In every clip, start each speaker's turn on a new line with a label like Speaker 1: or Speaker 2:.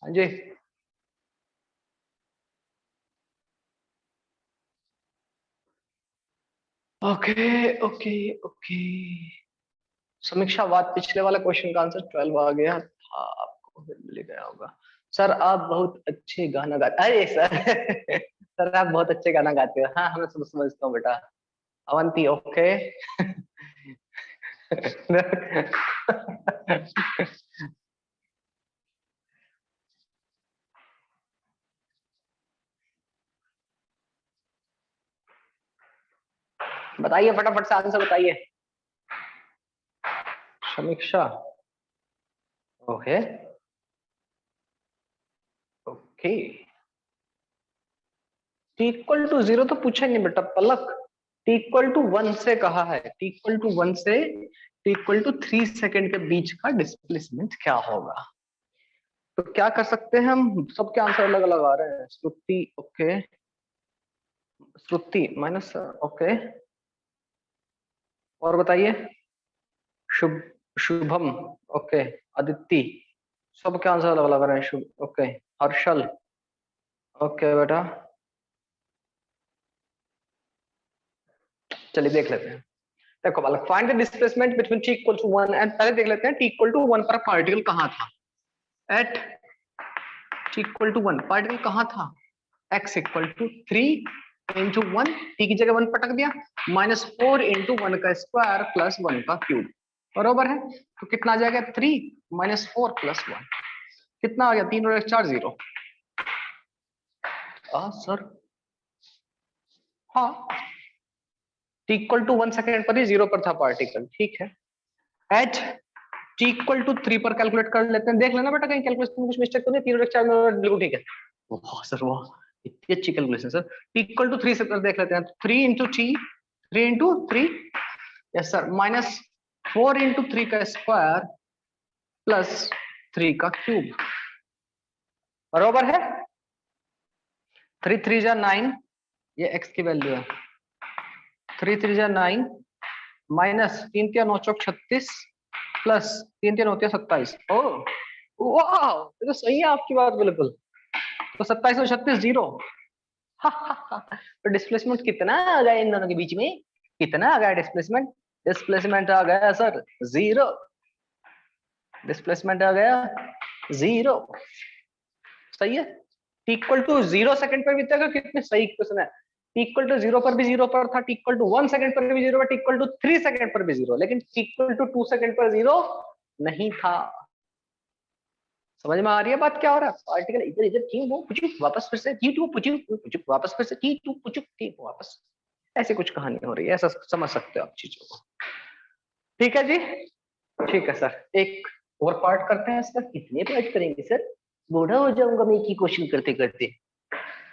Speaker 1: हाँ जी, okay okay okay. समीक्षा बात, पिछले वाला क्वेश्चन का आंसर 12 आ गया था, आपको फिर मिल गया होगा। सर आप बहुत अच्छे गाना गाते, अरे सर सर आप बहुत अच्छे गाना गाते हो। हाँ हमें सब समझता हूँ बेटा। अवंती ओके। बताइए फटाफट से आंसर बताइए। Samiksha okay okay. T equal to 0 तो पूछा नहीं बेटा पलक। टी इक्वल टू 1 से कहा है, टी इक्वल टू 1 से टी इक्वल टू 3 सेकेंड के बीच का डिस्प्लेसमेंट क्या होगा। तो क्या कर सकते हैं हम, सबके आंसर अलग अलग आ रहे हैं। श्रुति ओके, श्रुति माइनस ओके, और बताइए। शुभ, शुभम ओके, अदिति, सबके आंसर अलग अलग आ रहे हैं। शुभ ओके, हर्षल ओके बेटा। चलिए देख लेते हैं। देखो बालक, find the displacement between T equal to 1 and, पहले देख लेते हैं टी इक्वल टू 1 पर पार्टिकल कहाँ था। At T equal to 1 particle कहाँ था, x इक्वल टू 3 इंटू 1, टी की जगह 1 पटक दिया, -4 इंटू 1 का स्क्वायर प्लस 1 का क्यूब, बरोबर है। तो कितना आ जाएगा, 3 -4 + 1, कितना आ गया, 3 और 1 4 0। सर हाँ, टी इक्वल टू 1 सेकेंड पर ही 0 पर था पार्टिकल, ठीक है। एट टी इक्वल टू 3 पर कैलकुलेट कर लेते हैं, देख लेना बेटा कहीं कैलकुलेशन में कुछ मिस्टेक तो नहीं, 3 और 1 4 में बिल्कुल ठीक है। वाह सर वाह, इतनी अच्छी calculation sir. T equal to 3 से कर देख लेते हैं, 3 into T, 3 into 3, yes sir, -4 into 3 का स्क्वायर प्लस 3 का क्यूब, बरोबर है। 3 3 जा 9, ये x की वैल्यू है। 3 3 जा 9, माइनस 3 3 9 चौक 36, प्लस 3 3 होती है 27। ओ वाह, ये तो सही है आपकी बात बिल्कुल। तो 27 और 36 0। तो डिस्प्लेसमेंट कितना आ गया इन दोनों के बीच में, कितना आ गया डिस्प्लेसमेंट, डिस्प्लेसमेंट आ गया सर 0, डिस्प्लेसमेंट आ गया 0। सही है। टी इक्वल टू 0 सेकंड पर भी था, कितने सही क्वेश्चन है। टी इक्वल टू 0 पर भी 0 पर था, टी इक्वल टू 1 सेकंड पर भी 0 पर, टी इक्वल टू 3 सेकंड पर भी 0, लेकिन टी इक्वल टू 2 सेकंड पर 0 नहीं था। समझ में आ रही है बात क्या हो रहा है। पार्टिकल इधर इधर ठीक वो पुचुक वापस, फिर से टी टू पुचुक पुचुक वापस, फिर से टी टू पुचुक टी वापस, ऐसे कुछ कहानी हो रही है, ऐसा समझ सकते हो आप चीजों को। ठीक है जी, ठीक है सर। एक और पार्ट करते हैं इसका, कितने पार्ट करेंगे सर, बूढ़ा हो जाऊंगा मैं एक ही क्वेश्चन करते करते।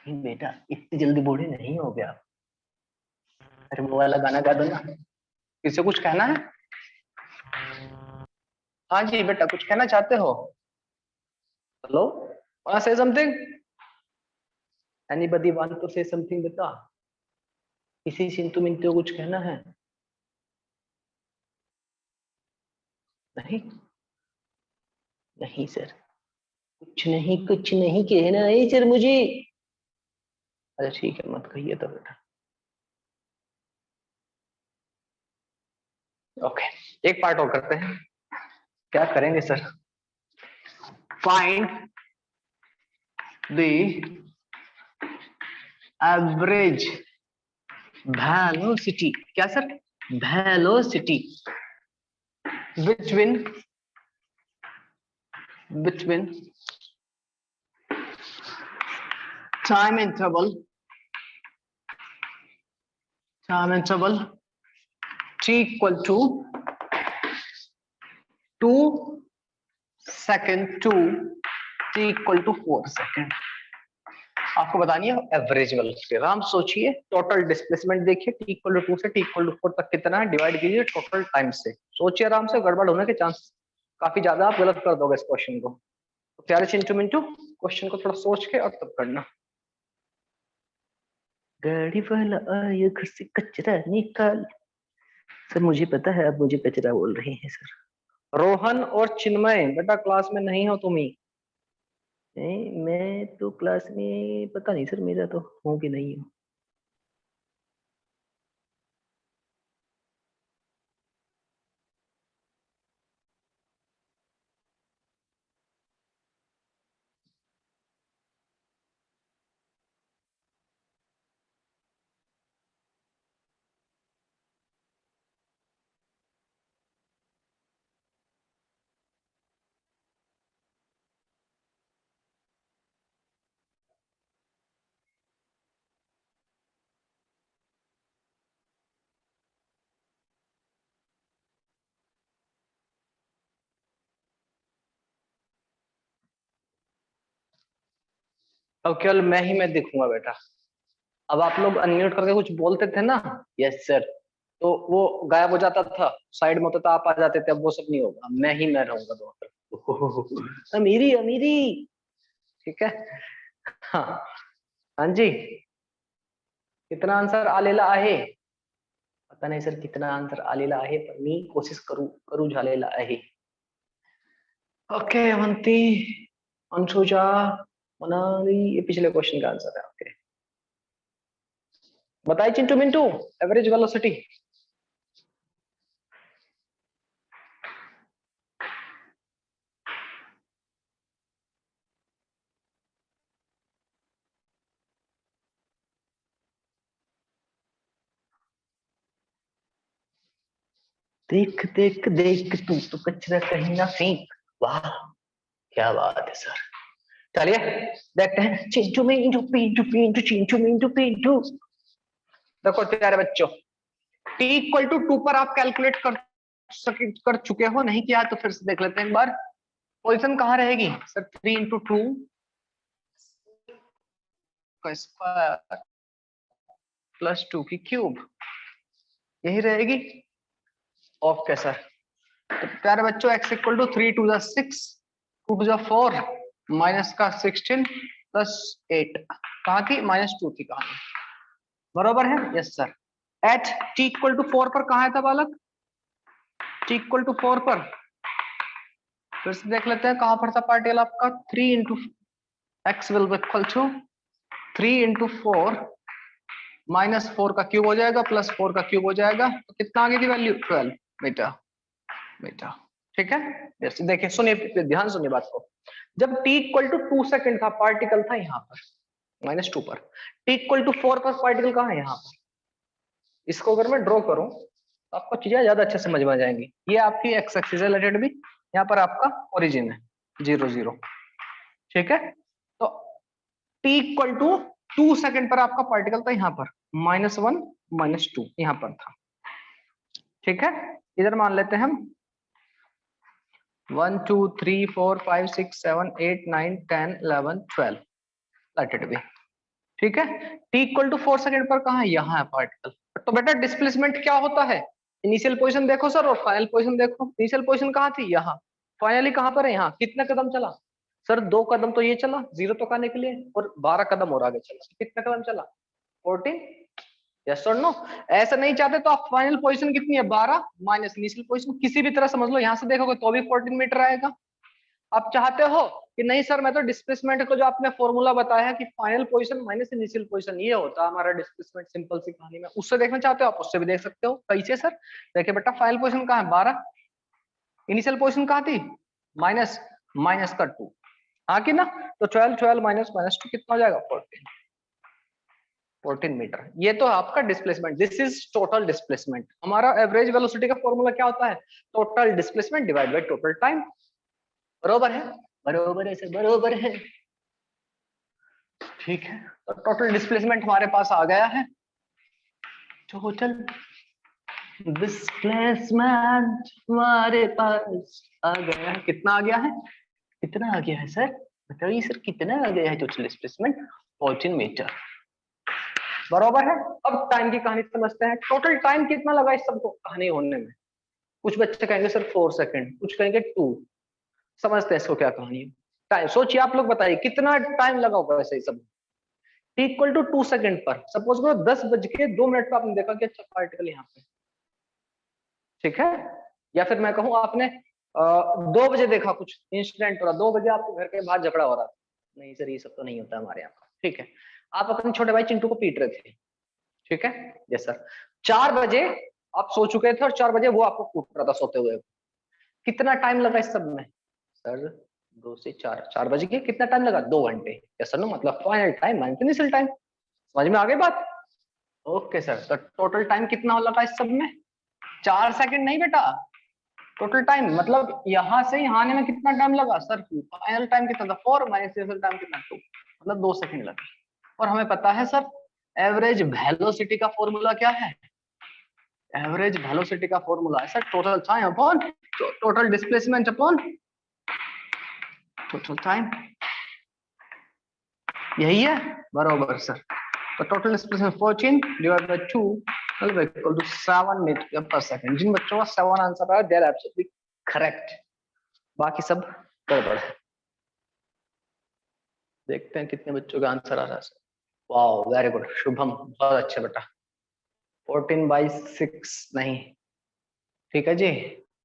Speaker 1: नहीं बेटा इतनी जल्दी बूढ़े नहीं हो गया। अरे वो वाला गाना गा दो ना। किसी कुछ कहना है। हाँ जी बेटा कुछ कहना चाहते हो। Hello, want say something, anybody want to say something बेटा, किसी चिंतु मिंतु कुछ कहना है। नहीं नहीं सर, कुछ नहीं कहना है सर मुझे। अच्छा ठीक है मत कहिए तो बेटा। ओके, एक पार्ट और करते हैं। क्या करेंगे sir, find the average velocity, क्या sir, velocity between between time interval t equal to 2 second to t equal to 4 second. आपको बतानी है एवरेज वेलोसिटी। आराम सोचिए, टोटल डिस्प्लेसमेंट देखिए, t equal to 2 से t equal to 4 तक कितना है, डिवाइड कीजिए टोटल टाइम से। सोचिए आराम से, गड़बड़ होने के चांस काफी ज्यादा, आप गलत कर दोगे इस क्वेश्चन को। तो प्यारे चिंटू मिंटू, क्वेश्चन को थोड़ा सोच के और तब करना। गाड़ी वाला आया घर से कचरा निकाल। सर मुझे पता है आप मुझे कचरा बोल रहे हैं सर। रोहन और चिन्मय बेटा क्लास में नहीं हो तुम ही। नहीं, मैं तो क्लास में पता नहीं सर, मेरा तो हूँ कि नहीं हूँ। अब केवल मैं दिखूंगा बेटा। अब आप लोग अनम्यूट करके कुछ बोलते थे ना, यस सर, तो वो गायब हो जाता था, साइड में होता था, आप आ जाते थे। अब वो सब नहीं होगा, मैं रहूंगा दोनों तरफ। अमीरी अमीरी। ठीक है। हाँ। हाँ जी। कितना आंसर आलेला आहे? पता नहीं सर कितना आंसर आलेला आहे, पर मी कोशिश करू करू झालेला आहे। ओके अवंती, अंशुजा, मनाली, ये पिछले क्वेश्चन का आंसर है। ओके, बताइए चिंटू मिंटू, एवरेज वेलोसिटी। देख देख देख, तू तो कचरा कहीं ना फेंक। वाह, क्या बात है सर। चलिए देखते हैं, चिंटू मिंटू पिंटू पिंटू चिंटू मिंटू पिंटू। देखो प्यारे बच्चों, टी इक्वल टू 2 पर आप कैलकुलेट कर चुके हो, नहीं किया तो फिर से देख लेते हैं एक बार। पोजीशन कहाँ रहेगी सर? 3 × 2 का स्क्वायर प्लस 2 की क्यूब, यही रहेगी। ओके सर, तो प्यारे बच्चों x इक्वल टू 3 × 2 = 6, 2 × 4 माइनस का 16 प्लस 8, कहाँ की? -2 की कहानी, बरोबर है? Yes sir. H T equal to 4 पर कहाँ है था बालक? टी इक्वल टू 4 पर फिर से देख लेते हैं कहां पर था पार्टिकल आपका। 3 × x will be equal to 3 × 4 -4 का क्यूब हो जाएगा, प्लस 4 का क्यूब हो जाएगा, तो कितना आगे की वैल्यू? 12 बेटा, बेटा। ठीक है। यस, देखिए सुनिए, ध्यान सुनिए बात को। जब t इक्वल टू 2 सेकेंड था, पार्टिकल था यहाँ पर -2 पर। t इक्वल टू 4 पर पार्टिकल कहाँ है? यहाँ पर। इसको अगर मैं ड्रॉ करूं तो आपको चीजें ज्यादा अच्छे से समझ में आ जाएंगी। ये आपकी एक्स एक्सिस है रिलेटेड भी, यहाँ पर आपका ओरिजिन है 0 0। ठीक है, तो t इक्वल टू 2 सेकेंड पर आपका पार्टिकल था यहाँ पर, -1 -2 यहाँ पर था। ठीक है, इधर मान लेते हैं हम 1 2 3 4 5 6 7 8 9 10 11 12, लेट इट बी। ठीक है, t इक्वल टू 4 सेकेंड पर कहाँ है? यहाँ है पार्टिकल। तो बेटा डिस्प्लेसमेंट क्या होता है? इनिशियल पोजीशन देखो सर और फाइनल पोजीशन देखो। इनिशियल पोजीशन कहाँ थी? यहाँ। फाइनली कहाँ पर है? यहाँ। कितने कदम चला सर? 2 कदम तो ये चला जीरो तक आने के लिए, और 12 कदम और आगे चला। कितने कदम चला? 14। यस और नो? ऐसा नहीं चाहते तो आप फाइनल पोजीशन कितनी है? 12 माइनस इनिशियल पोजीशन, किसी भी तरह समझ लो, यहाँ से देखोगे तो भी 14 मीटर आएगा। आप चाहते हो कि नहीं सर मैं तो डिस्प्लेसमेंट को, जो आपने फॉर्मूला बताया है कि final position minus initial position, ये होता है हमारा डिस्प्लेसमेंट, सिंपल सी कहानी में, उससे देखना चाहते हो आप उससे भी देख सकते हो। कैसे सर? देखिए बेटा, फाइनल पोजीशन कहाँ है? 12। इनिशियल पोजीशन कहाँ थी? माइनस माइनस का 2, हाँ कि ना? तो 12 12 माइनस माइनस 2 कितना हो जाएगा? 14। 14 मीटर। ये तो आपका displacement, this is total displacement. हमारा एवरेज वेलोसिटी का फॉर्मूला क्या होता है? Total displacement divide by total time. बरोबर है? बरोबर है सर, बरोबर है। ठीक है, तो टोटल डिस्प्लेसमेंट हमारे पास आ गया है। टोटल डिस्प्लेसमेंट हमारे पास आ गया है। कितना आ गया है? कितना आ गया है सर? बताइए सर, कितना आ गया है टोटल डिस्प्लेसमेंट? 14 मीटर। बराबर है। अब टाइम की कहानी समझते हैं। टोटल टाइम कितना लगा इस सबको कहानी होने में? कुछ बच्चे कहेंगे सर 4 सेकंड, कुछ कहेंगे 2। समझते हैं इसको क्या कहानी है। टाइम सोचिए, आप लोग बताइए कितना टाइम लगा होगा ऐसे ही सब। टी इक्वल टू 2 सेकंड पर सपोज करो 10:02 पर आपने देखा कि अच्छा पार्टिकल यहाँ पे। ठीक है, या फिर मैं कहूँ आपने 2 बजे देखा कुछ इंसिडेंट हो रहा, 2 बजे आपके घर के बाहर झगड़ा हो रहा था। नहीं सर ये सब तो नहीं होता हमारे यहाँ। ठीक है, आप अपने छोटे भाई चिंटू को पीट रहे थे, ठीक है। यस सर, 4 बजे आप सो चुके थे और 4 बजे वो आपको कूट रहा था सोते हुए। कितना टाइम लगा इस सब में सर? 2 से 4, 4 बजे के कितना टाइम लगा? 2 घंटे। यस सर नो, मतलब final time minus initial time. समझ में आ गई बात? ओके सर, तो टोटल टाइम कितना लगा इस सब में? 4 सेकंड नहीं बेटा, टोटल टाइम मतलब यहाँ से यहाँ आने में कितना टाइम लगा सर? फाइनल टाइम कितना था? 4 माइनस इनिशियल टाइम कितना? 2, मतलब 2 सेकंड लगे। और हमें पता है सर एवरेज वेलोसिटी का फॉर्मूला क्या है? एवरेज वेलोसिटी का फॉर्मूला है sir total time upon total displacement upon total time. यही है बराबर सर। तो total displacement 14 divide by 2 equal to 7 metre per second. जिन बच्चों का 7 आंसर आया दे आर एब्सोल्युटली करेक्ट, बाकी सब गड़बड़ है। देखते हैं कितने बच्चों का आंसर आ रहा है sir. Wow very good Shubham, बहुत अच्छा बेटा। 14/6 नहीं, ठीक है जी।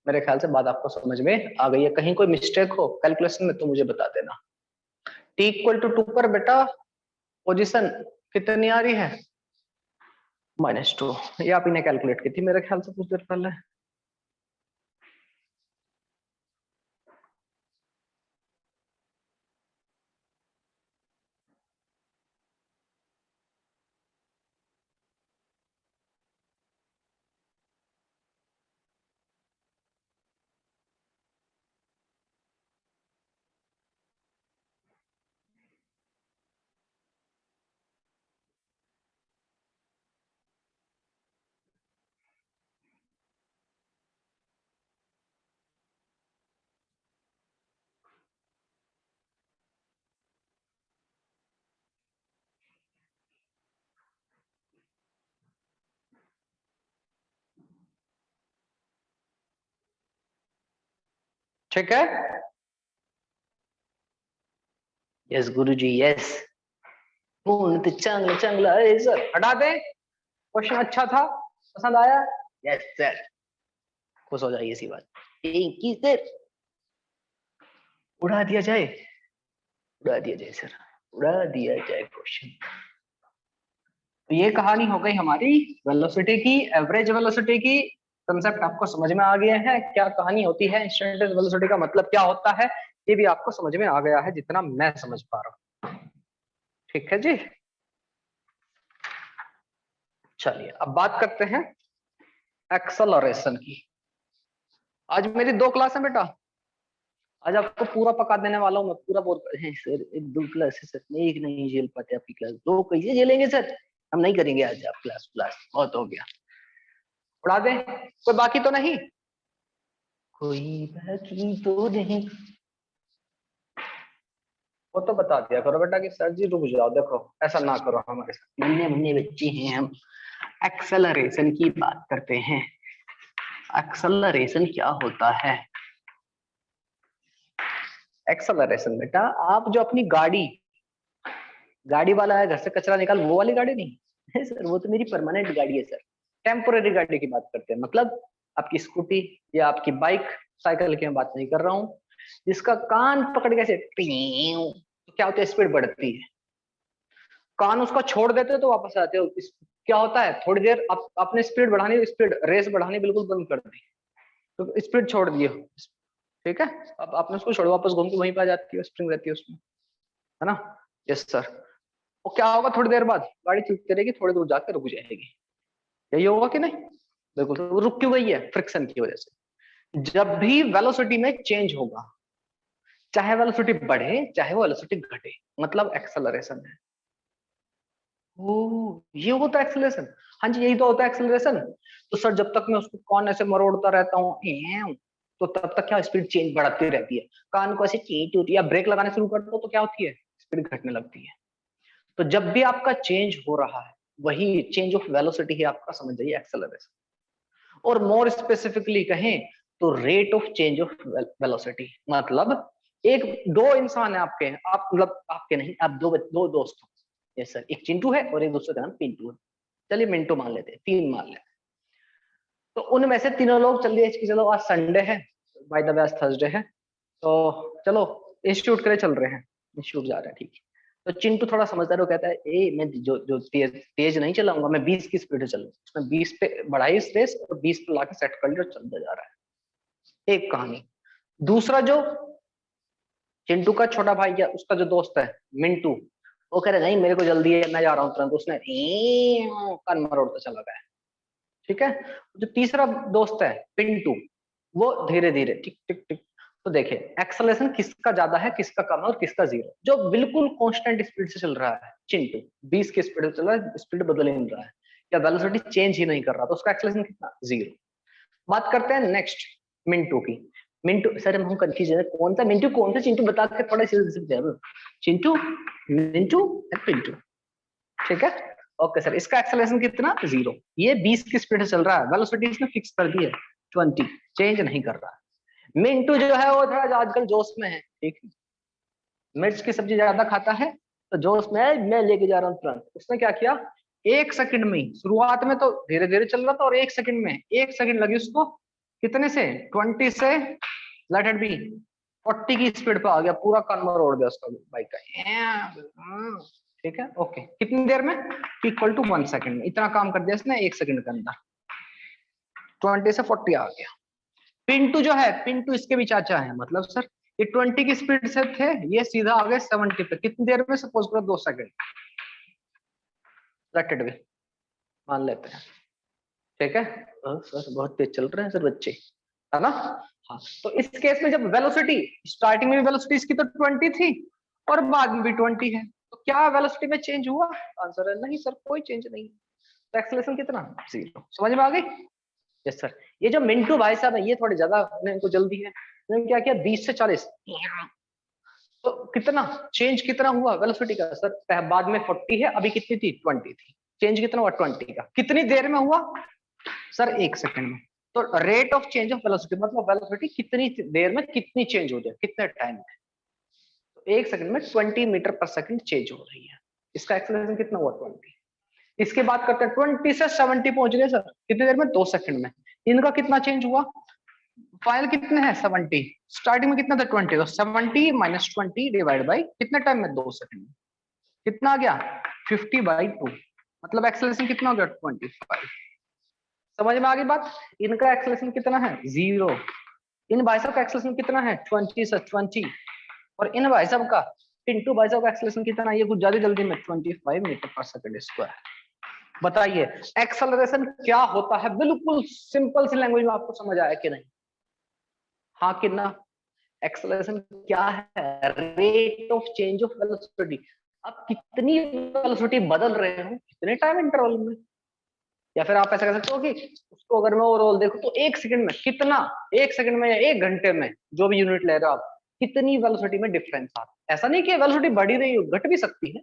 Speaker 1: मेरे ख्याल से बात आपको समझ में आ गई है। कहीं कोई मिस्टेक हो कैलकुलेशन में तो मुझे बता देना। टी इक्वल टू 2 पर बेटा पोजीशन कितनी आ रही है? -2। ये आप ही ने कैलकुलेट की थी मेरे ख्याल से कुछ देर पहले। ठीक है, यस गुरुजी यस। पूर्ण चांगला चांगला है सर, हटा दे। क्वेश्चन अच्छा था, पसंद आया? यस सर, खुश हो जाइए इसी बात। एक ही सर, उड़ा दिया जाए, उड़ा दिया जाए सर, उड़ा दिया जाए क्वेश्चन। तो ये कहानी हो गई हमारी वेलोसिटी की, एवरेज वेलोसिटी की। कंसेप्ट आपको समझ में आ गया है, क्या कहानी होती है इंस्टेंटेनियस वेलोसिटी का मतलब क्या होता है, ये भी आपको समझ में आ गया है जितना मैं समझ पा रहा हूँ। ठीक है जी, चलिए अब बात करते हैं एक्सेलरेशन की। आज मेरी 2 क्लास है बेटा, आज आपको पूरा पका देने वाला हूँ मैं, पूरा बोल सर। 1-2 क्लास है सर, एक नहीं झेल पाते आपकी क्लास, 2 कैसे झेलेंगे सर? हम नहीं करेंगे आज आप क्लास, बहुत हो गया, उड़ा दें। कोई बाकी तो नहीं? कोई बाकी तो नहीं। वो तो बता दिया करो बेटा कि सर जी रुक जाओ, देखो ऐसा ना करो हमारे साथ, नन्हे मुन्ने बच्चे हैं हम। एक्सेलरेशन की बात करते हैं। एक्सेलरेशन क्या होता है? एक्सेलरेशन बेटा, आप जो अपनी गाड़ी, गाड़ी वाला है घर से कचरा निकाल, वो वाली गाड़ी नहीं है सर, वो तो मेरी परमानेंट गाड़ी है सर। टेम्पोररी गाड़ी की बात करते हैं, मतलब आपकी स्कूटी या आपकी बाइक, साइकिल की मैं बात नहीं कर रहा हूँ। जिसका कान पकड़ के ऐसे तो क्या होता है, स्पीड बढ़ती है। कान उसका छोड़ देते हो तो वापस आते हो। क्या होता है, थोड़ी देर आप आपने स्पीड बढ़ानी, स्पीड रेस बढ़ानी बिल्कुल बंद कर दी, तो स्पीड छोड़ दिए, ठीक है। अब आपने उसको छोड़, वापस घूम के वहीं पे आ जाती है, स्प्रिंग रहती है उसमें, है ना। Yes sir. वो क्या होगा, थोड़ी देर बाद गाड़ी चलती रहेगी, थोड़ी दूर जाकर रुक जाएगी। यही होगा कि नहीं? बिल्कुल, वो रुक क्यों गई है? फ्रिक्शन की वजह से। जब भी वेलोसिटी में चेंज होगा, चाहे वेलोसिटी बढ़े चाहे वो वेलोसिटी घटे, मतलब एक्सेलरेशन है। ओ, ये होता है एक्सेलरेशन। हाँ जी, यही तो होता है एक्सेलरेशन। तो सर जब तक मैं उसको कान ऐसे मरोड़ता रहता हूँ तो तब तक क्या स्पीड चेंज बढ़ती रहती है। कान को ऐसे चेंज होती है, या ब्रेक लगाने शुरू कर दो तो क्या होती है, स्पीड घटने लगती है। तो जब भी आपका चेंज हो रहा है, वही चेंज ऑफ वेलोसिटी है आपका, समझ जाइए एक्सेलरेशन। और मोर स्पेसिफिकली कहें तो rate of change of velocity, मतलब एक दो इंसान है आपके, आप मतलब आपके नहीं, आप दो दोस्त हो। यस सर, एक चिंटू है और एक दूसरे का नाम पिंटू है। चलिए मिंटू मान लेते हैं, 3 मान लेते हैं। तो उनमें से तीनों लोग चल दिए कि चलो आज संडे है, बाय द वे आज थर्सडे है, तो चलो इंस्टीट्यूट के लिए चल रहे हैं। छूट जा रहा है, ठीक है। तो चिंटू थोड़ा समझदार हो, कहता है ए मैं जो जो तेज नहीं चलाऊंगा, मैं 20 की स्पीड से चलूंगा। उसने 20 पे बढ़ाई रेस और 20 पे लाके सेट कर लिया और चलता जा रहा है। एक कहानी। दूसरा, जो चिंटू का छोटा भाई या उसका जो दोस्त है मिंटू, वो कह रहा है नहीं मेरे को जल्दी है, मैं जा रहा हूँ तुरंत। उसने कान मरोड़ता चला गया, ठीक है। जो तीसरा दोस्त है पिंटू, वो धीरे धीरे टिक टिक टिक। तो देखिए एक्सेलरेशन किसका ज्यादा है, किसका कम है और किसका जीरो। जो बिल्कुल कांस्टेंट स्पीड से चल रहा है चिंटू, 20 की स्पीड से चल रहा है, स्पीड बदल ही नहीं रहा है या वेलोसिटी चेंज ही नहीं कर रहा, तो उसका एक्सेलरेशन कितना, जीरो। बात करते हैं नेक्स्ट मिंटू की। मिंटू, सर हम कंफ्यूज है कौन सा मिंटू कौन सा चिंटू, बता के थोड़ा चिंटू मिंटू पिंटू, ठीक है। ओके सर, इसका एक्सेलरेशन कितना, जीरो। ये 20 की स्पीड से चल रहा है, वेलोसिटी इसने फिक्स कर दी है 20, चेंज नहीं कर रहा है। मिंटू जो है वो थोड़ा आजकल जोश में है, ठीक है, मिर्च की सब्जी ज्यादा खाता है, तो जोश में है, मैं लेके जा रहा हूँ तुरंत। उसने क्या किया, एक सेकंड में ही, शुरुआत में तो धीरे धीरे चल रहा था और एक सेकंड में, एक सेकंड लगी उसको, कितने से 20 से लेट इट बी 40 की स्पीड पे आ गया, पूरा कन्वर ओढ़ गया उसका बाइक का, ठीक है। ओके, कितनी देर में, इक्वल टू 1 सेकंड में, इतना काम कर दिया इसने एक सेकंड के अंदर, 20 से 40 आ गया। पिंटू जो है, पिंटू इसके भी चाचा है, मतलब सर ये 20 की स्पीड से थे, ये सीधा आ गए 70 पे, कितनी देर में, सपोज करो 2 सेकंड, लेट इट बी, मान लेते हैं, ठीक है। सर बहुत तेज चल रहे हैं सर बच्चे, है ना। हाँ, तो इस केस में जब वेलोसिटी, स्टार्टिंग में भी वेलोसिटी इसकी तो 20 थी और बाद में भी 20 है, तो क्या वेलोसिटी में चेंज हुआ, आंसर है नहीं सर, कोई चेंज नहीं। तो एक्सेलरेशन कितना, जीरो। समझ में आ गई। Yes sir. ये जो मिंटू भाई साहब है, ये थोड़े ज्यादा इनको जल्दी है, इन्होंने क्या किया 20 से 40, तो कितना चेंज कितना हुआ वेलोसिटी का सर, बाद में 40 है, अभी कितनी थी 20 थी, चेंज कितना हुआ 20 का, कितनी देर में हुआ सर, एक सेकंड में। तो rate of change of velocity मतलब वेलोसिटी कितनी देर में कितनी चेंज हो जाए, कितने टाइम में, तो एक सेकंड में 20 मीटर पर सेकंड चेंज हो रही है। इसका एक्सेलरेशन कितना हुआ 20। इसके बात करते हैं 20 से 70 पहुंच गए सर, कितनी देर में, 2 सेकंड में। इनका कितना चेंज हुआ, फाइनल कितने हैं 70, स्टार्टिंग में कितना था 20, तो 70 माइनस 20 डिवाइड बाई कितने टाइम में, 2 सेकंड में, कितना आ गया 50/2, मतलब एक्सेलरेशन कितना हो गया 25। समझ में आ गई बात। इनका एक्सेलरेशन कितना है, जीरो। इन भाई साहब का एक्सेलरेशन कितना है 20 से 20, और इन भाई साहब का, पिंटू भाई साहब का एक्सेलरेशन कितना, ये कुछ ज्यादा जल्दी में 25 मीटर पर सेकंड स्क्वायर। बताइए एक्सेलरेशन क्या होता है, बिल्कुल सिंपल सी लैंग्वेज में आपको समझ आया कि नहीं, हाँ कि ना। एक्सेलरेशन क्या है, rate of change of velocity, आप कितनी वेलोसिटी बदल रहे हो कितने टाइम इंटरवल में। या फिर आप ऐसा कह सकते हो कि उसको अगर मैं ओवरऑल देखूं तो एक सेकंड में कितना, एक सेकंड में या एक घंटे में, जो भी यूनिट ले रहे हो आप, कितनी वेलोसिटी में डिफरेंस आता है। ऐसा नहीं कि वेलोसिटी बढ़ी रही हो, घट भी सकती है।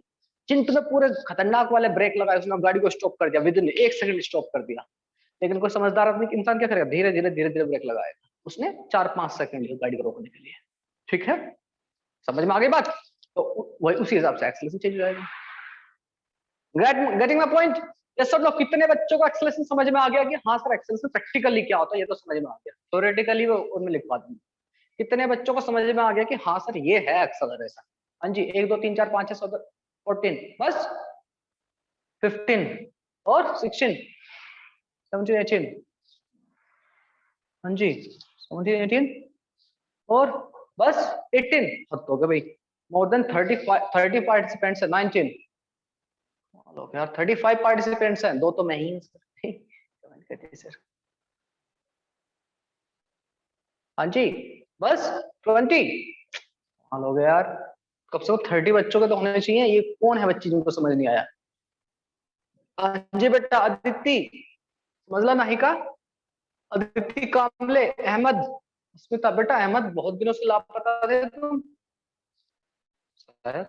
Speaker 1: चिंटू ने पूरे खतरनाक वाले ब्रेक लगाए, उसने गाड़ी को स्टॉप कर दिया, विद इन एक सेकंड स्टॉप कर दिया, लेकिन कोई समझदार आदमी इंसान क्या करेगा, धीरे धीरे धीरे धीरे ब्रेक लगाएगा, उसने 4-5 सेकंड लिए गाड़ी को रोकने के लिए, ठीक है। समझ में आ गई बात। तो वही उसी हिसाब से एक्सेलरेशन चेंज हो जाएगा। Getting my point. ये सब लोग, कितने बच्चों को एक्सेलरेशन समझ में आ गया कि हाँ सर एक्सेलरेशन प्रैक्टिकली क्या होता है, ये तो समझ में आ गया, थ्योरेटिकली वो उनमें लिखवा दूंगा। कितने बच्चों को समझ में आ गया कि हाँ सर ये है एक्सेलरेशन। हाँ जी, 1 2 3 4 5 6 7 14, बस 15 और 16 17 18, हाँ जी 17 18 और बस 18, हद हो गए भाई, मोर देन 30 पार्टिसिपेंट्स है, 19 लोग यार, 35 पार्टिसिपेंट्स हैं, 2 तो मैं ही हूं सर। हाँ जी, बस 20 हो गया यार, कब से वो 30 बच्चों के तो होने चाहिए, ये कौन है बच्ची जिनको समझ नहीं आया। हाँ जी बेटा, अदिति समझला नहीं का, अदिति कामले अहमद, स्मिता बेटा, अहमद बहुत दिनों से लापता थे तुम, शायद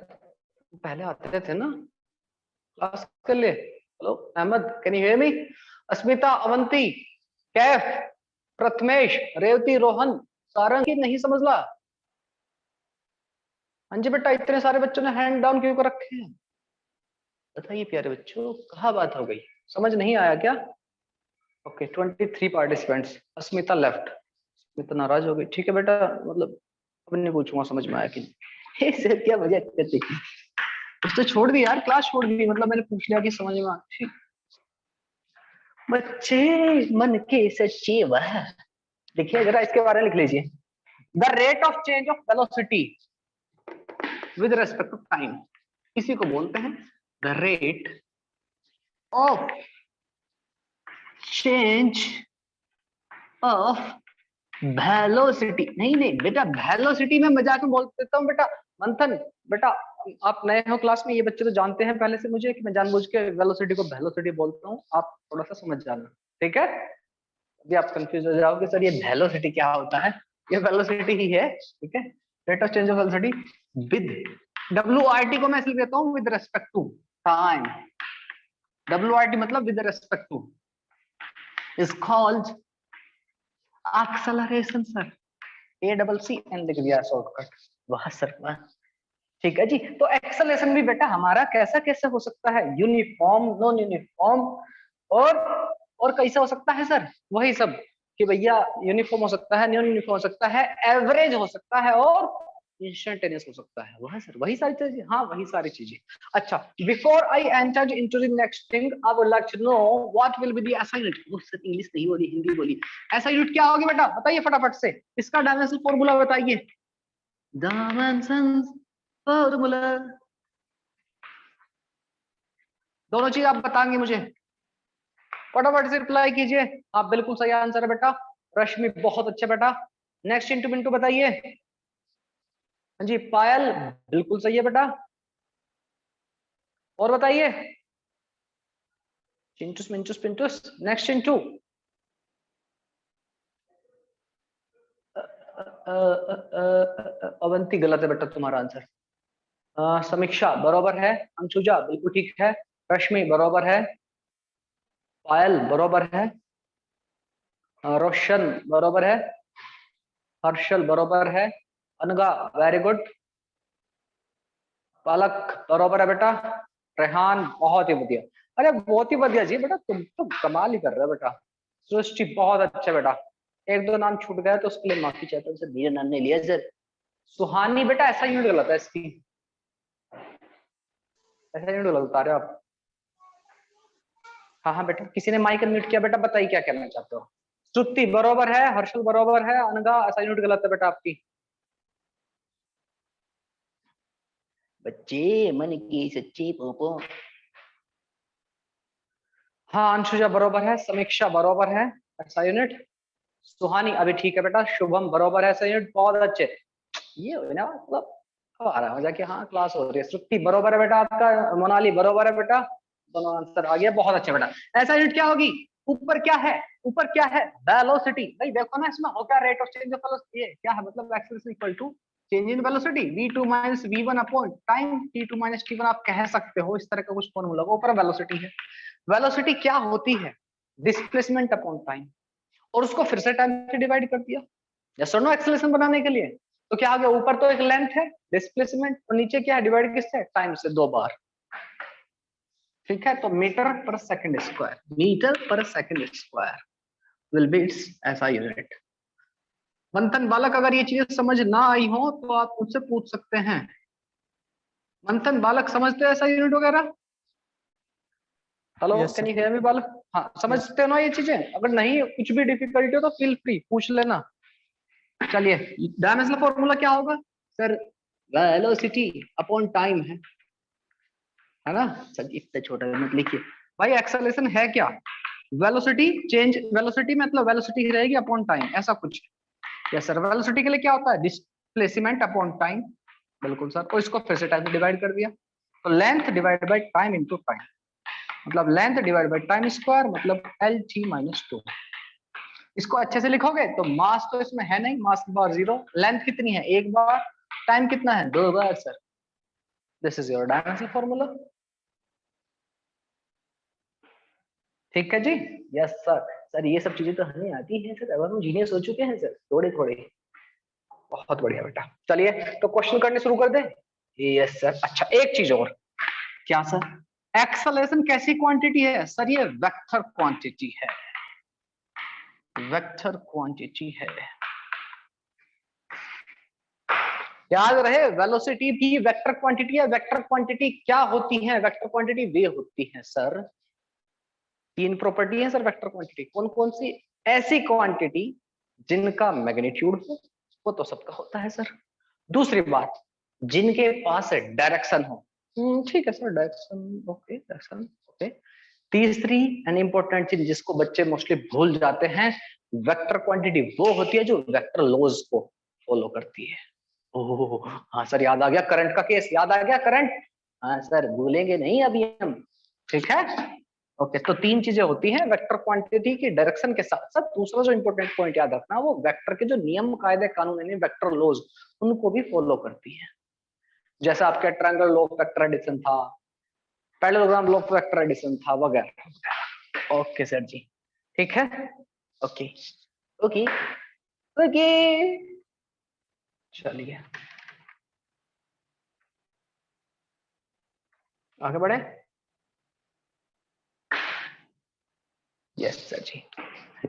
Speaker 1: पहले आते थे ना क्लास के लिए। Hello Ahmad, can you hear me. Asmita, Avanti, Kaif, Prathamesh, Revati, Rohan, Sarang की नहीं समझला। हाँ जी बेटा, इतने सारे बच्चों ने हैंड डाउन क्यों कर रखे हैं, बताइए प्यारे बच्चों, कहाँ बात हो गई, समझ नहीं आया क्या। ओके 23 पार्टिसिपेंट्स, अस्मिता लेफ्ट, अस्मिता नाराज हो गई, ठीक है बेटा, मतलब अब नहीं पूछूंगा समझ में आया कि नहीं। ये सर क्या मजाक करते, कुछ तो छोड़ दी यार, क्लास छोड़ दी, मतलब मैंने पूछ लिया कि समझ में आ। बच्चे मन के सच्चे वह, देखिए जरा इसके बारे में लिख लीजिए, the rate of change of velocity with respect to time, इसी को बोलते हैं the rate of change of velocity. नहीं नहीं बेटा, वेलोसिटी में मजाक में बोल देता हूँ बेटा। मंथन बेटा, आप नए हो क्लास में, ये बच्चे तो जानते हैं पहले से मुझे कि मैं जानबूझ के वेलोसिटी को वेलोसिटी बोलता हूँ, आप थोड़ा सा समझ जाना, ठीक है। अभी आप कंफ्यूज हो जाओगे सर ये वेलोसिटी क्या होता है, ये वेलोसिटी ही है, ठीक है। Rate of change of velocity with, WRT को मैं इसलिए कहता हूँ with respect to time, WRT मतलब with respect to, is called acceleration sir, ACC लिख दिया शॉर्टकट, वाह सर वाह। ठीक है जी, तो एक्सेलरेशन भी बेटा हमारा कैसा कैसे हो सकता है, यूनिफॉर्म, नॉन यूनिफॉर्म, और कैसा हो सकता है सर, वही सब कि भैया यूनिफॉर्म हो सकता है, नॉन यूनिफॉर्म हो सकता है, एवरेज हो सकता है, और इंस्टेंटेनियस हो सकता है, वह सर वही सारी चीजें, हाँ वही सारी चीजें। अच्छा, before I enter into the next thing I would like to know what will be the SI unit. वो सर इंग्लिश नहीं बोली, हिंदी बोली। SI यूनिट क्या होगी बेटा, बताइए फटाफट से, इसका डायमेंशनल फॉर्मूला बताइए, डायमेंशन फॉर्मूला, दोनों चीज आप बताएंगे मुझे, फटाफट से रिप्लाई कीजिए। आप बिल्कुल सही आंसर है बेटा, रश्मि बहुत अच्छे बेटा। नेक्स्ट इंटू मिंटू बताइए, हाँ जी पायल बिल्कुल सही है बेटा, और बताइए चिंटूस मिंटूस पिंटूस। नेक्स्ट इंटू अवंती गलत है बेटा तुम्हारा आंसर। समीक्षा बरोबर है, अंशुजा बिल्कुल ठीक है, रश्मि बरोबर है, पायल बरोबर है, रोशन बरोबर है, हर्षल बरोबर है, अनगा वेरी गुड, पालक बरोबर है बेटा, रेहान बहुत ही बढ़िया, अरे बहुत ही बढ़िया जी बेटा, तुम तो कमाल ही कर रहे हो बेटा। सृष्टि बहुत अच्छा बेटा, एक दो नाम छूट गया तो उसके लिए माफी चाहता हूँ सर, मेरा नाम नहीं लिया सर। सुहानी बेटा ऐसा यूनिट गलत है इसकी, ऐसा यूनिट गलत बता रहे हो आप। हाँ हाँ बेटा, किसी ने माइक अनम्यूट किया बेटा, बताइए क्या कहना चाहते हो। श्रुति बरोबर है, हर्षल बरोबर है, अनगा ऐसा यूनिट गलत है बेटा आपकी। बच्चे मन की सच्ची पोपो। हाँ अंशुजा बरोबर है, समीक्षा बरोबर है, ऐसा यूनिट। सुहानी अभी ठीक है बेटा, शुभम बरोबर है, ऐसा यूनिट, बहुत अच्छे। ये हो ना मतलब आ रहा है मजा कि हाँ क्लास हो रही है। श्रुति बरोबर है बेटा आपका, मोनाली बरोबर है बेटा, दोनों आंसर आ गया, बहुत अच्छे बेटा। ऐसा यूनिट क्या होगी, ऊपर क्या है, ऊपर क्या है, वेलोसिटी। भाई देखो ना इसमें हो क्या, rate of change of velocity, ये क्या है मतलब acceleration equal to change in velocity v2 minus v1 upon time t2 minus t1, आप कह सकते हो इस तरह का कुछ फॉर्मूला। ऊपर वेलोसिटी है, वेलोसिटी क्या होती है, डिस्प्लेसमेंट अपॉन टाइम, और उसको फिर से टाइम से डिवाइड कर दिया यस और नो एक्सेलरेशन बनाने के लिए। तो क्या आ गया, ऊपर तो एक लेंथ है डिस्प्लेसमेंट, और नीचे क्या है, डिवाइड किससे, टाइम से 2 बार। ठीक है, तो metre per second square, metre per second square will be it's ऐसा यूनिट। मंथन बालक अगर ये चीजें समझ ना आई हो तो आप मुझसे पूछ सकते हैं। मंथन बालक समझते हो ऐसा यूनिट वगैरह, hello
Speaker 2: yes
Speaker 1: can
Speaker 2: sir.
Speaker 1: You hear मी बालक, हाँ
Speaker 2: यस
Speaker 1: समझते हो ना ये चीजें, अगर नहीं कुछ भी डिफिकल्टी हो तो फील फ्री पूछ लेना। चलिए डायमेंशनल फॉर्मूला क्या होगा सर, वेलोसिटी अपॉन टाइम है ना सर, इतना छोटा मत लिखिए भाई। एक्सेलरेशन है क्या, वेलोसिटी चेंज, वेलोसिटी मतलब वेलोसिटी रहेगी अपॉन टाइम, ऐसा कुछ। यस सर, वेलोसिटी के लिए क्या होता है, डिस्प्लेसमेंट अपॉन टाइम, बिल्कुल सर, और इसको फिर से टाइम में डिवाइड कर दिया, तो length divide by time into time, मतलब length divide by time square, मतलब LT-2। इसको अच्छे से लिखोगे तो मास तो इसमें है नहीं, मास की बार 0, लेंथ कितनी है 1 बार, टाइम कितना है 2 बार sir. This is your dimensional formula. ठीक है जी, यस सर। सर ये सब चीजें तो हमें आती है सर, अब हम जीनियस हो चुके हैं सर, थोड़े थोड़े। बहुत बढ़िया बेटा, चलिए तो क्वेश्चन करने शुरू कर दे। यस सर, अच्छा एक चीज और, क्या सर, एक्सेलरेशन कैसी क्वांटिटी है सर, ये वेक्टर क्वांटिटी है, वेक्टर क्वांटिटी है। याद रहे, वेलोसिटी भी वेक्टर क्वांटिटी है। वेक्टर क्वांटिटी क्या होती है? वेक्टर क्वांटिटी वे होती है सर, 3 प्रॉपर्टी है सर वेक्टर क्वांटिटी। कौन कौन सी? ऐसी क्वांटिटी जिनका मैग्नीट्यूड हो, वो तो सबका होता है सर। दूसरी बात, जिनके पास डायरेक्शन हो। ठीक है sir, direction okay, direction okay. तीसरी एंड इंपॉर्टेंट चीज जिसको बच्चे मोस्टली भूल जाते हैं, वेक्टर क्वांटिटी वो होती है जो वेक्टर लॉज को फॉलो करती है। ओह हाँ सर, याद आ गया करंट का केस, याद आ गया करंट। हाँ सर, भूलेंगे नहीं अभी हम, ठीक है। ओके, तो 3 चीजें होती हैं वेक्टर क्वांटिटी की डायरेक्शन के साथ साथ। दूसरा जो इंपॉर्टेंट पॉइंट याद रखना, वो वेक्टर के जो नियम कायदे कानून यानी वेक्टर लॉज, उनको भी फॉलो करती है। जैसे आपके triangle law of vector addition था, parallelogram law of vector addition था वगैरह। ओके सर जी, ठीक है। ओके ओके ओके, चलिए आगे बढ़े। यस सर जी।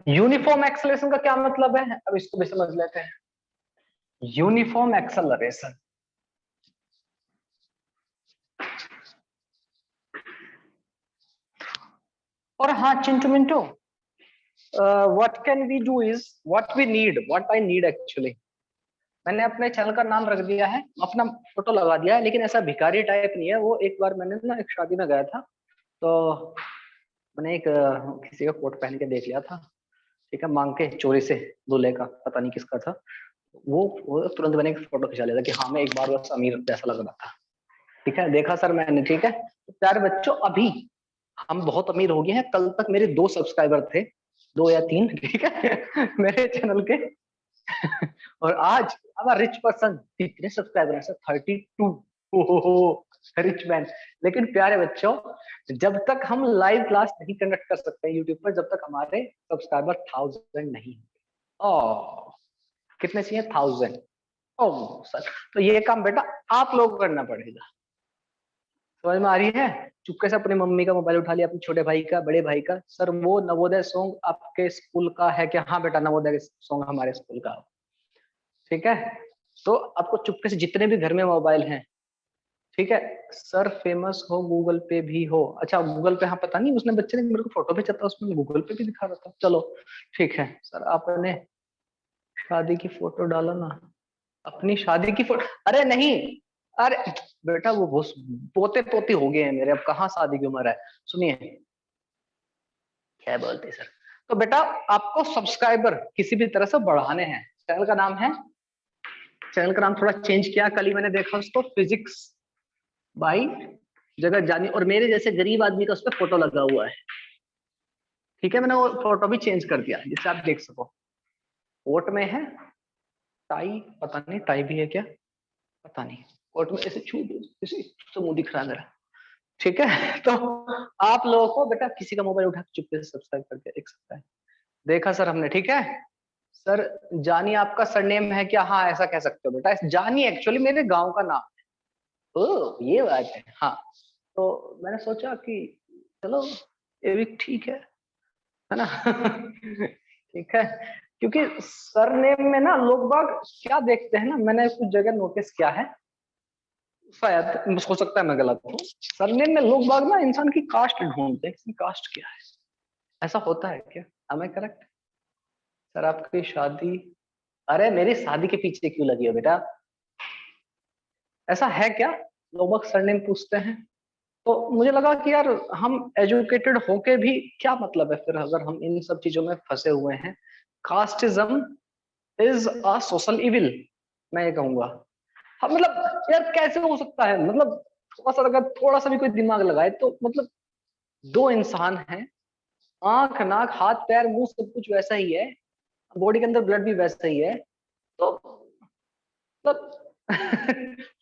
Speaker 1: यूनिफॉर्म एक्सेलरेशन का क्या मतलब है, अब इसको भी समझ लेते हैं। यूनिफॉर्म एक्सेलरेशन, और हाँ Chintu Mintu, what can we do is what we need, what I need actually. मैंने अपने चैनल का नाम रख दिया है, अपना फोटो लगा दिया है, लेकिन ऐसा भिखारी टाइप नहीं है वो। एक बार मैंने ना एक शादी में गया था, तो मैंने एक किसी का कोट पहन के देख लिया था, ठीक है, मांग के चोरी से, दूल्हे का, पता नहीं किसका था। वो तुरंत मैंने एक फोटो खिंचा लिया था कि हाँ मैं एक बार बस अमीर जैसा लग रहा था। ठीक है, देखा सर मैंने, ठीक है। तो प्यारे बच्चों, अभी हम बहुत अमीर हो गए हैं। कल तक मेरे 2 सब्सक्राइबर थे, 2 या 3, ठीक है मेरे चैनल के। और आज अब रिच पर्सन, कितने सब्सक्राइबर है सर? 32। Rich man. लेकिन प्यारे बच्चों, जब तक हम लाइव क्लास नहीं कंडक्ट कर सकते यूट्यूब पर, जब तक हमारे सब्सक्राइबर 1000 नहीं। ओ कितने चाहिए? 1000। ओ सर, तो ये काम बेटा आप लोग को करना पड़ेगा। समझ में आ रही है? चुपके से अपनी मम्मी का मोबाइल उठा लिया, अपने छोटे भाई का, बड़े भाई का, सर वो नवोदय सॉन्ग आपके स्कूल का है क्या? हाँ बेटा, नवोदय सॉन्ग हमारे स्कूल का, ठीक है। तो आपको चुपके से, जितने भी घर में मोबाइल हैं, ठीक है, सर फेमस हो गूगल पे भी हो। अच्छा गूगल पे, हाँ पता नहीं, उसने बच्चे ने मेरे को फोटो भेजा था, उसमें गूगल पे भी दिखा रहा था। चलो ठीक है सर, आपने शादी की फोटो डाला ना, अपनी शादी की फोटो? अरे नहीं, अरे बेटा वो बहुत पोते पोती हो गए हैं मेरे, अब कहाँ शादी की उम्र है। सुनिए क्या बोलते हैं सर। तो बेटा आपको सब्सक्राइबर किसी भी तरह से बढ़ाने हैं। चैनल का नाम है, चैनल का नाम थोड़ा चेंज किया, कल ही मैंने देखा उसको, फिजिक्स बाई जगत जानी, और मेरे जैसे गरीब आदमी का उस पर फोटो लगा हुआ है, ठीक है। मैंने वो फोटो भी चेंज कर दिया जिससे आप देख सको। कोट में है, टाई पता नहीं, टाई भी है क्या पता नहीं। कोट में ऐसे छू ऐसे तो मुंह दिख रहा है मेरा, ठीक है। तो आप लोगों को बेटा किसी का मोबाइल उठा के चुपके से सब्सक्राइब करके देख सकता है। देखा सर हमने, ठीक है। सर जानी आपका सरनेम है क्या? हाँ ऐसा कह सकते हो बेटा, जानी एक्चुअली मेरे गांव का नाम है। ओ ये बात है, हाँ। तो मैंने सोचा कि चलो ये भी ठीक है ना ठीक है, क्योंकि सरनेम में ना लोग बाग क्या देखते हैं ना, मैंने कुछ जगह नोटिस किया है, शायद हो सकता है मैं गलत हूँ, सरनेम में लोग बाग ना इंसान की कास्ट ढूंढते हैं, इसकी कास्ट क्या है। ऐसा होता है क्या? am I correct? सर आपकी शादी, अरे मेरी शादी के पीछे क्यों लगी हो बेटा? ऐसा है क्या? लोग बाग सरनेम पूछते हैं। तो मुझे लगा कि यार हम एजुकेटेड होके भी क्या मतलब है फिर, अगर हम इन सब चीजों में फंसे हुए हैं। Casteism is a social evil, मैं ये कहूंगा। हाँ मतलब यार कैसे हो सकता है, मतलब थोड़ा सा, अगर थोड़ा सा भी कोई दिमाग लगाए तो, मतलब 2 इंसान हैं, आंख नाक हाथ पैर मुंह सब कुछ वैसा ही है, बॉडी के अंदर ब्लड भी वैसा ही है, तो मतलब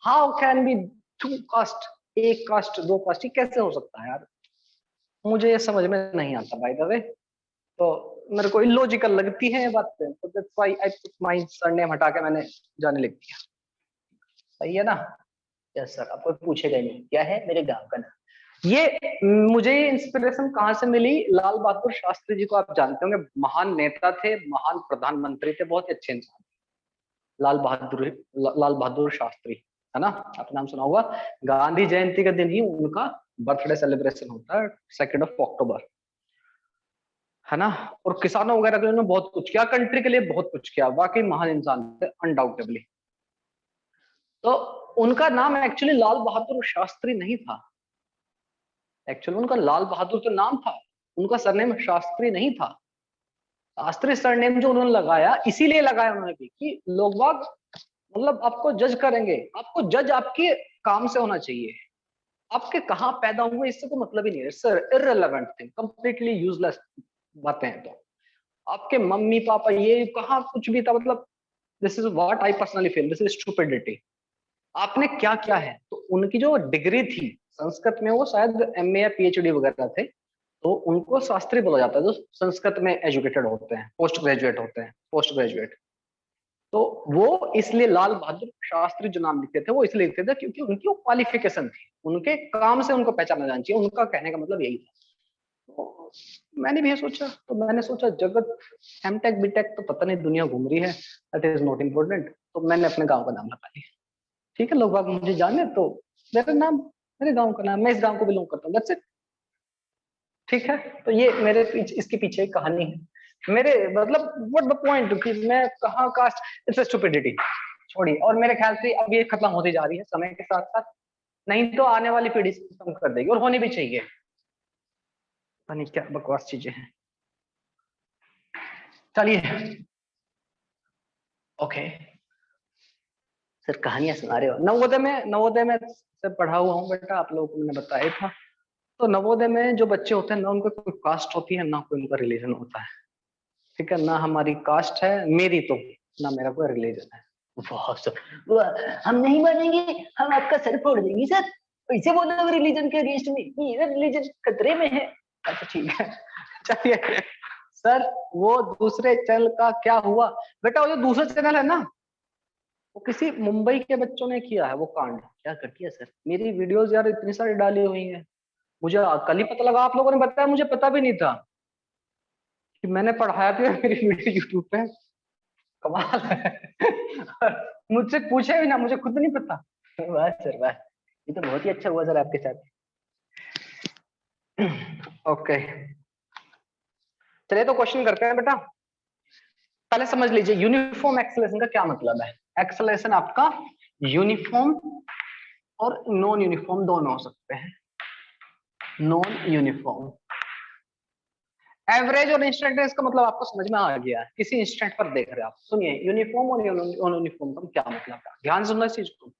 Speaker 1: हाउ कैन बी 2 कास्ट, एक कास्ट 2 कास्ट, ये कैसे हो सकता है यार? मुझे ये समझ में नहीं आता बाय द वे। तो मेरे को इलॉजिकल लगती है ये बात, तो that's why I put my surname हटा के मैंने जाने लिख दिया। सही है ना? यस सर, आपको पूछेगा ही नहीं क्या है मेरे गांव का नाम। ये मुझे इंस्पिरेशन कहाँ से मिली? लाल बहादुर शास्त्री जी को आप जानते होंगे, महान नेता थे, महान प्रधानमंत्री थे, बहुत ही अच्छे इंसान। लाल बहादुर शास्त्री, है ना, आपने नाम सुना होगा। गांधी जयंती के दिन ही उनका बर्थडे सेलिब्रेशन होता है, 2 अक्टूबर, है ना। और किसानों वगैरह के लिए उन्होंने बहुत कुछ किया, कंट्री के लिए बहुत कुछ किया, वाकई महान इंसान थे अनडाउटेबली। तो उनका नाम एक्चुअली लाल बहादुर शास्त्री नहीं था, एक्चुअली उनका लाल बहादुर तो नाम था, उनका सरनेम शास्त्री नहीं था। शास्त्री सरनेम जो उन्होंने लगाया, इसीलिए लगाया उन्होंने कि लोग बाग मतलब आपको जज करेंगे, आपको जज आपके काम से होना चाहिए, आपके कहाँ पैदा हुए इससे कोई मतलब ही नहीं है, sir irrelevant thing, completely useless बातें हैं। तो आपके मम्मी पापा ये कहाँ कुछ भी था, मतलब this is what I personally feel, this is stupidity. आपने क्या क्या है, तो उनकी जो डिग्री थी संस्कृत में, वो शायद एमए या पीएचडी वगैरह थे, तो उनको शास्त्री बोला जाता है जो संस्कृत में एजुकेटेड होते हैं, पोस्ट ग्रेजुएट होते हैं, पोस्ट ग्रेजुएट। तो वो इसलिए लाल बहादुर शास्त्री जो नाम लिखते थे, वो इसलिए लिखते थे क्योंकि उनकी वो क्वालिफिकेशन थी, उनके काम से उनको पहचाना जाना चाहिए, उनका कहने का मतलब यही था। तो मैंने भी ये सोचा, तो मैंने सोचा जगत एमटेक बीटेक तो पता नहीं दुनिया घूम रही है, दैट इज नॉट इम्पोर्टेंट, तो मैंने अपने गांव का नाम रखा लिया। ठीक है, लोग बाग मुझे जाने तो मेरा नाम, मेरे गांव का नाम, मैं इस गांव को बिलोंग करता हूँ, दैट्स इट। ठीक है, तो ये मेरे पीछे, इसके पीछे एक कहानी है मेरे, मतलब व्हाट द पॉइंट कि मैं कहाँ कास्ट, इट्स स्टुपिडिटी, छोड़िए। और मेरे ख्याल से अब ये खत्म होती जा रही है समय के साथ साथ, नहीं तो आने वाली पीढ़ी से खत्म कर देगी, और होनी भी चाहिए। पता नहीं क्या बकवास चीजें हैं। चलिए, ओके सर, कहानियां सुना रहे हो। नवोदय में से पढ़ा हुआ हूँ बेटा, आप लोगों को मैंने बताया था। तो नवोदय में जो बच्चे होते हैं ना, उनको कोई कास्ट होती है ना, कोई उनका रिलीजन होता है। ठीक है ना, हमारी कास्ट है, मेरी तो ना मेरा कोई रिलीजन है। वाह सर, वाह, हम नहीं मानेंगे, हम आपका सर फोड़ देंगे सर, ऐसे बोलो रिलीजन के अगेंस्ट में, मेरा रिलीजन खतरे में है। अच्छा ठीक है, चलिए सर, वो दूसरे चैनल का क्या हुआ बेटा, वो जो दूसरा चैनल है ना, वो किसी मुंबई के बच्चों ने किया है वो कांड। क्या कर दिया सर, मेरी वीडियोस यार इतनी सारी डाली हुई हैं, मुझे कल ही पता लगा, आप लोगों ने बताया, मुझे पता भी नहीं था कि मैंने पढ़ाया भी है, मेरी वीडियो यूट्यूब पे। कमाल है। मुझसे पूछे भी ना, मुझे खुद नहीं पता। वाह सर वाह, ये तो बहुत ही अच्छा हुआ सर आपके साथ। ओके, चलिए तो क्वेश्चन करते हैं बेटा। पहले समझ लीजिए यूनिफॉर्म एक्सेलरेशन का क्या मतलब है। एक्सेलरेशन आपका यूनिफॉर्म और नॉन यूनिफॉर्म दोनों हो सकते हैं। नॉन यूनिफॉर्म, एवरेज और इंस्टेंट रेस का मतलब आपको समझ में आ गया है, किसी इंस्टेंट पर देख रहे हैं आप। सुनिए, यूनिफॉर्म और नॉन यूनिफॉर्म का क्या मतलब है, ध्यान से सुनना इस चीज को।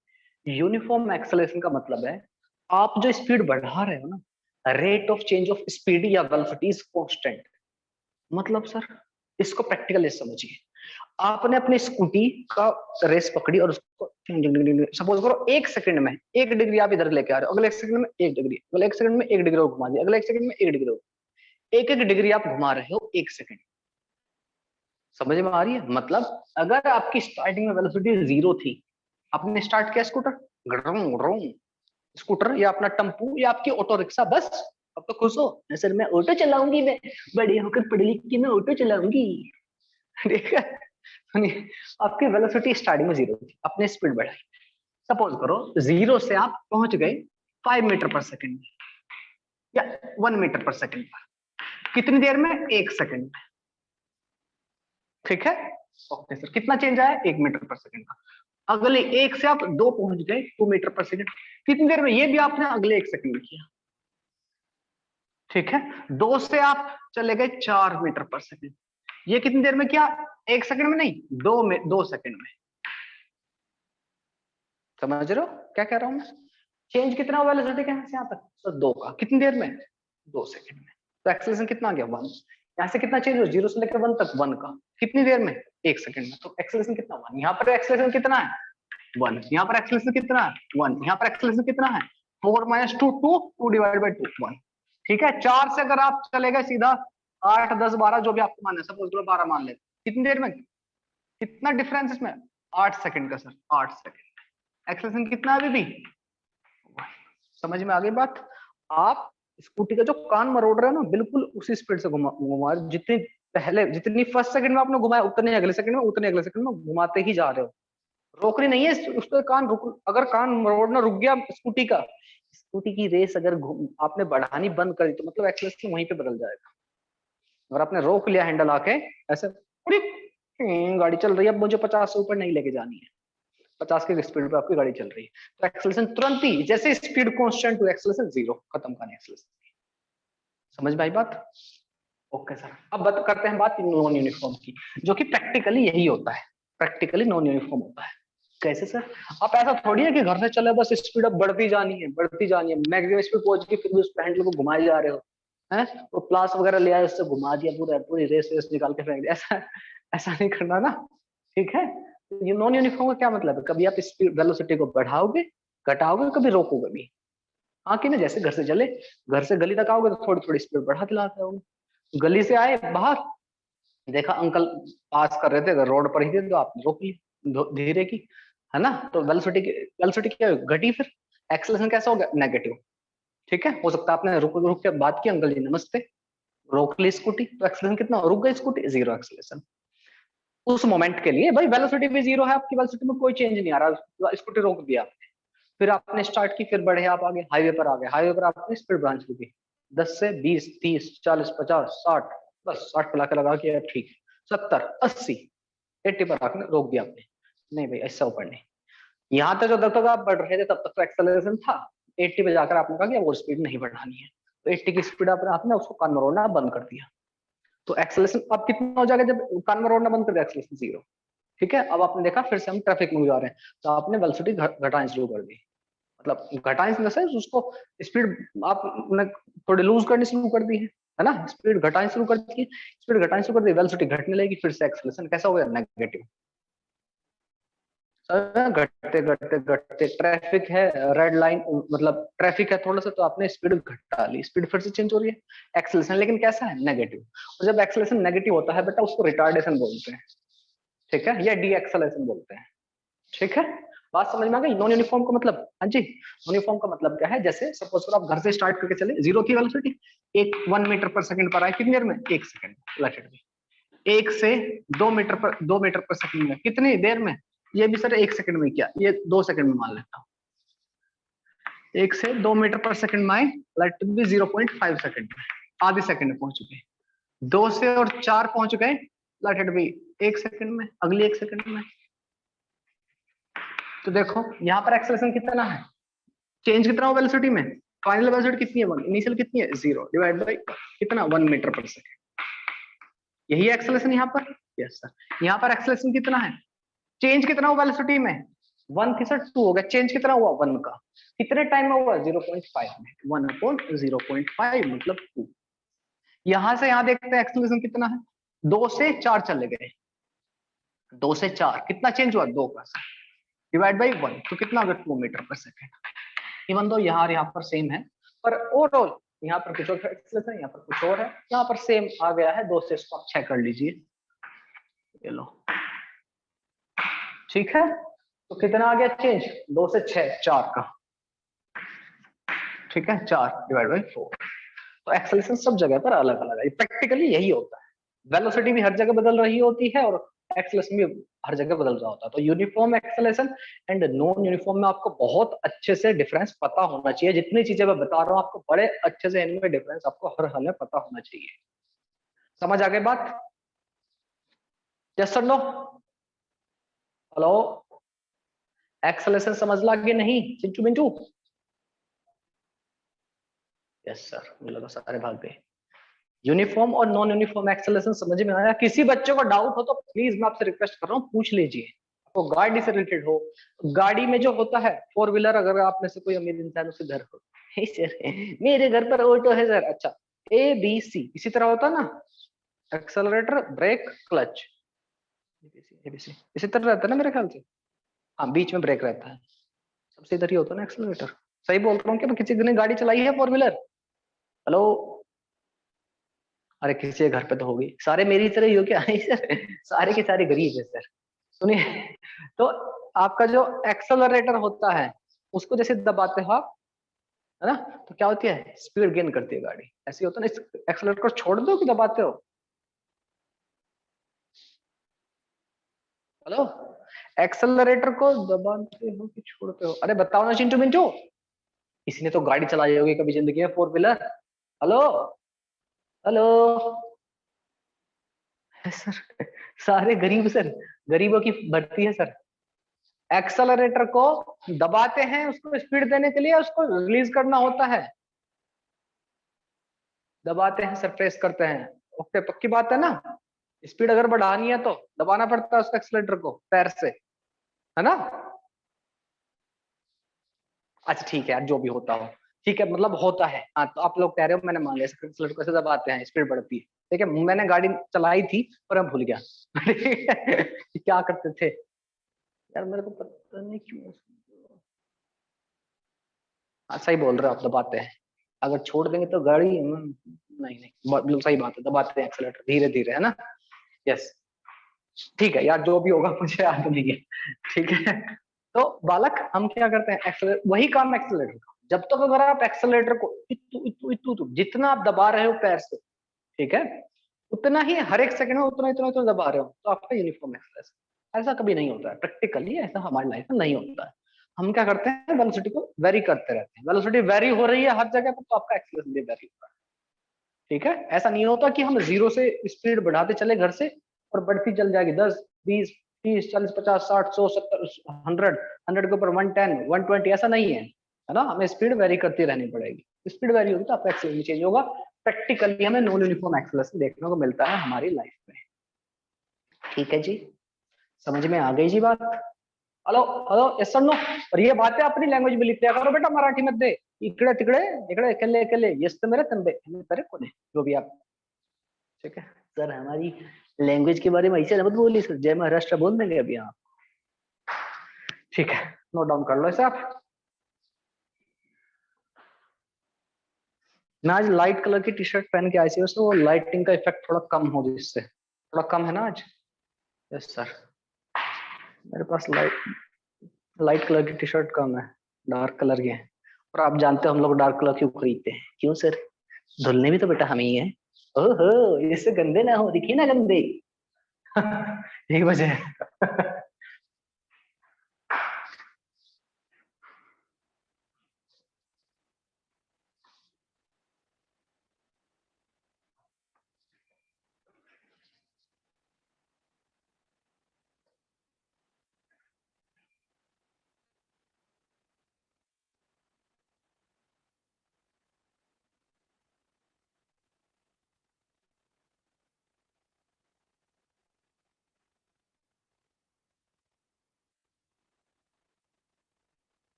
Speaker 1: यूनिफॉर्म एक्सेलरेशन का मतलब है आप जो स्पीड बढ़ा रहे हो ना, rate of change of speed या वेलोसिटी इज कांस्टेंट। मतलब सर, इसको प्रैक्टिकली समझिए। आपने अपनी स्कूटी का रेस पकड़ी और उसको सपोज करो 1 सेकंड में 1 डिग्री आप इधर लेके आ रहे हो, अगले 1 सेकंड में 1 डिग्री, अगले 1 सेकंड में 1 डिग्री और घुमा दिया, अगले 1 सेकंड में 1 डिग्री, एक एक डिग्री आप घुमा रहे हो 1 सेकंड। समझ में आ रही है, मतलब अगर आपकी स्टार्टिंग में वेलोसिटी 0 थी, आपने स्टार्ट किया स्कूटर, गड़रूं गड़रूं, स्कूटर या अपना टेम्पू या आपकी ऑटो रिक्शा, बस अब तो खुश हो, सर मैं ऑटो चलाऊंगी, मैं बड़े होकर पढ़ लिख के मैं ऑटो चलाऊंगी। ठीक है, सुनिए, आपकी वेलोसिटी स्टार्टिंग में 0 थी, आपने स्पीड बढ़ाई, सपोज करो 0 से आप पहुंच गए 5 मीटर पर सेकंड या 1 मीटर पर सेकंड पर, कितनी देर में, 1 सेकंड में। ठीक है, ओके सर, कितना चेंज आया, 1 मीटर पर सेकंड का। अगले 1 से आप 2 पहुंच गए, 2 मीटर पर सेकंड, कितनी देर में, ये भी आपने अगले 1 सेकंड में किया। ठीक है, 2 से आप चले गए 4 मीटर पर सेकंड, ये कितनी देर में किया, 1 सेकंड में नहीं, 2 सेकंड में। समझ रहे हो क्या कह रहा हूं मैं, चेंज कितना हुआ वेलोसिटी का यहाँ से यहाँ तक, तो 2 का, कितनी देर में, 2 सेकंड में। तो एक्सेलरेशन कितना आ गया, 1। यहाँ से कितना चेंज हुआ, 0 से लेकर 1 तक, 1 का, कितनी देर में, 1 सेकंड में। तो एक्सेलरेशन कितना, 1। यहाँ पर एक्सेलरेशन कितना है, 1। यहाँ पर एक्सेलरेशन कितना है, 1। यहाँ पर एक्सेलरेशन कितना है, 4 - 2 2, 2 डिवाइड बाई 2 1। ठीक है, 4 से अगर आप चले गए सीधा 8 10 12 जो भी आपको मानना है, सपोज करो 12 मान लेते, कितनी देर में, कितना डिफरेंस इसमें, 8 सेकंड का सर, 8 सेकंड। एक्सेलरेशन कितना है अभी भी, समझ में आ गई बात। आप स्कूटी का जो कान मरोड़ रहे हो ना, बिल्कुल उसी स्पीड से घुमा जितनी पहले, जितनी फर्स्ट सेकंड में आपने घुमाया, उतने अगले सेकंड में, उतने अगले सेकंड में घुमाते ही जा रहे हो। रोक रही नहीं है, उसका कान रुक, अगर कान मोड़ना रुक गया स्कूटी का, स्कूटी की रेस अगर आपने बढ़ानी बंद करी तो मतलब एक्सेलरेशन वहीं पे बदल जाएगा। अगर आपने रोक लिया हैंडल आके ऐसे, गाड़ी चल रही है, अब मुझे 50 से ऊपर नहीं लेके जानी है, 50 की स्पीड पे आपकी गाड़ी चल रही है, तो एक्सेलरेशन तुरंत ही जैसे speed constant to acceleration zero, खत्म करनी एक्सेलरेशन। समझ में आई बात? Okay sir. अब बात करते हैं बात नॉन यूनिफॉर्म की, जो कि प्रैक्टिकली यही होता है, प्रैक्टिकली नॉन यूनिफॉर्म होता है। कैसे सर? आप ऐसा थोड़ी है कि घर से चले बस स्पीड अब बढ़ती जानी है, बढ़ती जानी है, मैक्सिमम स्पीड पहुंच के फिर भी उस हैंडल को घुमाए जा रहे हो, हैं? वो प्लास वगैरह ले आए, उससे घुमा दिया, पूरा पूरी रेस रेस निकाल के फेंक दिया, ऐसा ऐसा नहीं करना ना, ठीक है? ये नॉन यूनिफॉर्म का क्या मतलब है? कभी आप स्पीड वेलोसिटी को बढ़ाओगे, घटाओगे, कभी रोकोगे भी। हाँ कि ना, जैसे घर से चले, घर से गली तक आओगे तो थोड़ी थोड़ी स्पीड बढ़ा दिलाते हो, गली से आए बाहर, देखा अंकल पास कर रहे थे, अगर रोड पर ही थे तो आप रोक ली धीरे की, है ना? तो वेलोसिटी क्या घटी, फिर एक्सेलरेशन कैसा हो गया? नेगेटिव। ठीक है, हो सकता है आपने रुक रुक के बात की, अंकल जी नमस्ते, रोक ली स्कूटी, तो एक्सेलरेशन कितना रुक गई स्कूटी? जीरो एक्सेलरेशन उस मोमेंट के लिए। भाई वेलोसिटी भी जीरो है आपकी, वेलोसिटी में कोई चेंज नहीं आ रहा, स्कूटी रोक दिया आपने, फिर आपने स्टार्ट की, फिर बढ़े आप आगे, हाईवे पर आ गए, हाईवे पर आपने स्पीड बढ़ानी शुरू की, 10 से 20, 30, 40, 50, 60, बस 60 पे लाके लगा के ठीक, 70, 80, 80 पर आपने रोक दिया आपने, नहीं भाई ऐसा ऊपर नहीं। यहाँ तक जब तक आप बढ़ रहे थे तब तक तो एक्सेलरेशन था, 80 पे जाकर आपने कहा कि अब और स्पीड नहीं बढ़ानी है, तो 80 की स्पीड आपने उसको कान मरोड़ना बंद कर दिया, तो एक्सेलरेशन अब कितना हो जाएगा जब कान मरोड़ना बंद कर दिया? Acceleration zero. ठीक है, अब आपने देखा फिर से हम ट्रैफिक में जा रहे हैं, तो आपने वेलोसिटी घटानी शुरू कर दी, मतलब घटाने इन द सेंस उसको स्पीड आपने थोड़ी लूज करनी शुरू कर दी है ना? स्पीड घटानी शुरू कर दी, स्पीड घटानी शुरू कर दी, वेलोसिटी घटने लगेगी, फिर से एक्सेलरेशन कैसा हो गया? नेगेटिव। घटते घटते घटते, ट्रैफिक है, रेड लाइन मतलब ट्रैफिक है थोड़ा सा, तो आपने स्पीड घटा ली, स्पीड फिर से चेंज हो रही है, एक्सेलरेशन लेकिन कैसा है? नेगेटिव। और जब एक्सेलरेशन नेगेटिव होता है बेटा, उसको रिटार्डेशन बोलते हैं, ठीक है, या डी एक्सेलरेशन बोलते हैं, ठीक है? बात समझ में आ गई? नॉन यूनिफॉर्म का मतलब, हाँ जी, नॉन यूनिफॉर्म का मतलब क्या है? जैसे सपोज करो आप घर से स्टार्ट करके चले, जीरो थी वेलोसिटी, एक 1 मीटर पर सेकंड पर आए, कितनी देर में? 1 सेकंड, लेट इट बी। 1 से 2 मीटर पर सेकंड में, कितनी देर में? ये भी सर 1 सेकंड में, क्या ये 2 सेकंड में मान लेता हूँ, 1 से 2 मीटर पर सेकंड में आए, लेट इट बी 0.5 सेकंड में, आधे सेकंड में पहुंच चुके, 2 से और 4 पहुंच गए, लेट इट बी 1 सेकंड में, अगली 1 सेकंड में। तो देखो यहाँ पर एक्सेलरेशन कितना है, चेंज कितना हो वेलोसिटी में? फाइनल वेलोसिटी कितनी है? 1, इनिशियल कितनी है? 0, डिवाइड बाय कितना? 1 मीटर पर सेकंड, यही एक्सेलरेशन यहाँ पर। यस सर, यहाँ पर एक्सेलरेशन कितना है, चेंज कितना हुआ वेलोसिटी में? 1 थी सर, 2 हो गया, चेंज कितना हुआ? 1 का, कितने टाइम में हुआ? 0.5 में, 1/0.5 मतलब 2। यहां से यहां देखते हैं एक्सेलरेशन कितना है, 2 से 4 चले गए, 2 से 4 कितना चेंज हुआ? 2 का, डिवाइड बाई 1, तो कितना हो गया? 2 metre per second. Even though यहाँ पर सेम है, पर ओवरऑल यहाँ पर कुछ और एक्सेलरेशन है, यहाँ पर कुछ और है, यहाँ पर सेम आ गया है, 2 से इसको आप 6 कर लीजिए, ये लो, ठीक है? तो कितना आ गया चेंज? 2 से 6, 4 का, ठीक है, 4 डिवाइड बाई 4। तो एक्सेलरेशन सब जगह पर अलग अलग है, प्रैक्टिकली यही होता है, वेलोसिटी भी हर जगह बदल रही होती है और एक्सेलरेशन भी हर जगह बदल रहा होता है। तो uniform acceleration and non uniform में आपको बहुत अच्छे से डिफरेंस पता होना चाहिए, जितनी चीजें मैं बता रहा हूँ आपको बड़े अच्छे से इनमें डिफरेंस आपको हर हाल में पता होना चाहिए। समझ आ गई बात? Yes sir, no? Hello, acceleration समझ लगे नहीं चिंटू मिंटू? यस सर, मुझे लगा सारे भाग गए। यूनिफॉर्म और नॉन यूनिफॉर्म एक्सेलरेशन समझ में आया? किसी बच्चे को डाउट हो तो प्लीज मैं आपसे रिक्वेस्ट कर रहा हूँ पूछ लीजिए, आपको गाड़ी से रिलेटेड हो, गाड़ी में जो होता है 4 व्हीलर, अगर आप में से कोई अमीर इंसान उसके घर हो, सर मेरे घर पर ऑटो है सर, अच्छा ए बी सी इसी तरह होता ना, एक्सेलरेटर ब्रेक क्लच, एबीसी इसी तरह रहता है ना मेरे ख्याल से। हाँ, बीच में ब्रेक रहता है, सबसे इधर ही होता है ना एक्सेलरेटर। सही बोल रहा हूँ क्या? मैं किसी ने गाड़ी चलाई है 4 व्हीलर? हेलो, अरे किसी के घर पे तो होगी, सारे मेरी तरह ही हो क्या? सर सारे के सारे गरीब है सर। सुनिए, तो आपका जो एक्सेलरेटर होता है उसको जैसे दबाते हो आप, है ना, तो क्या होती है? स्पीड गेन करती है गाड़ी, ऐसे होता है ना। एक्सेलरेटर को छोड़ दो कि दबाते हो? हेलो, एक्सेलरेटर को दबाते हो कि छोड़ते हो? अरे बताओ ना चिंटू मिंटू, इसने तो गाड़ी चलाई होगी कभी जिंदगी में, four wheeler. Hello hello sir, सारे गरीब सर, गरीबों की भर्ती है सर। एक्सेलरेटर को दबाते हैं उसको स्पीड देने के लिए, उसको रिलीज करना होता है। दबाते हैं सर, प्रेस करते हैं। ओके, पक्की बात है ना? स्पीड अगर बढ़ानी है तो दबाना पड़ता है उसको, एक्सेलरेटर को पैर से, है ना? अच्छा ठीक है यार, जो भी होता हो। ठीक है, मतलब होता है। हाँ, तो आप लोग कह रहे हो, मैंने मान लिया एक्सेलरेटर को ऐसे दबाते हैं स्पीड बढ़ती है। ठीक है, मैंने गाड़ी चलाई थी पर मैं भूल गया ठीक है, कि क्या करते थे यार, मेरे को पता नहीं क्यों। हाँ सही बोल रहे हो आप, दबाते हैं। अगर छोड़ देंगे तो गाड़ी नहीं नहीं, बिल्कुल सही बात है, दबाते हैं एक्सेलरेटर धीरे धीरे, है ना? यस। ठीक है यार, जो भी होगा मुझे याद नहीं है। ठीक है, तो बालक हम क्या करते हैं, एक्सेलरेटर, वही काम एक्सेलरेटर का। जब तक अगर आप एक्सेलरेटर को इतू इतू इतू इतू जितना आप दबा रहे हो पैर से, ठीक है, उतना ही हर एक सेकंड में उतना इतना इतना दबा रहे हो, तो आपका यूनिफॉर्म एक्सेलरेशन। ऐसा कभी नहीं होता है प्रैक्टिकली, ऐसा हमारी लाइफ में नहीं होता है। हम क्या करते हैं, वेलोसिटी को वेरी करते रहते हैं। वेलोसिटी वेरी हो रही है हर जगह पर, तो आपका एक्सेलरेशन भी वेरी हो रहा है। ठीक है, ऐसा नहीं होता कि हम जीरो से स्पीड बढ़ाते चले घर से और बढ़ती चल जाएगी 10 20 30 40 50 60 100 70 100, 100 के ऊपर 110 120, ऐसा नहीं है ना? हमें स्पीड वेरी करती रहनी पड़ेगी। स्पीड वेरी होगी तो आपका एक्सेलरेशन चेंज होगा। प्रैक्टिकली हमें नॉन यूनिफॉर्म एक्सेलरेशन देखने को मिलता है हमारी लाइफ में। ठीक है जी, समझ में आ गई जी बात? Hello hello, yes sir no. और ये बातें अपनी लैंग्वेज में लिख दिया करो बेटा, मराठी मत दे। इकडे तिकडे, इकडे कले कले, यस तो मेरे तंबे तेरे कोने, जो भी आप। ठीक है सर, हमारी लैंग्वेज के बारे में ऐसे मत बोलिए सर, जय महाराष्ट्र बोल देंगे अभी आप। ठीक है, नोट डाउन कर लो इसे आप। मैं आज लाइट कलर की टी शर्ट पहन के आई थी, उसमें वो लाइटिंग का इफेक्ट थोड़ा कम हो, जिससे थोड़ा कम है ना आज। यस सर, मेरे पास लाइट लाइट कलर की टी शर्ट कम है, डार्क कलर की है। और आप जानते हो हम लोग डार्क कलर क्यों खरीदते हैं? क्यों सर? धुलने भी तो बेटा हम ही है। ओहो, इससे गंदे ना हो, दिखिए ना गंदे यही वजह है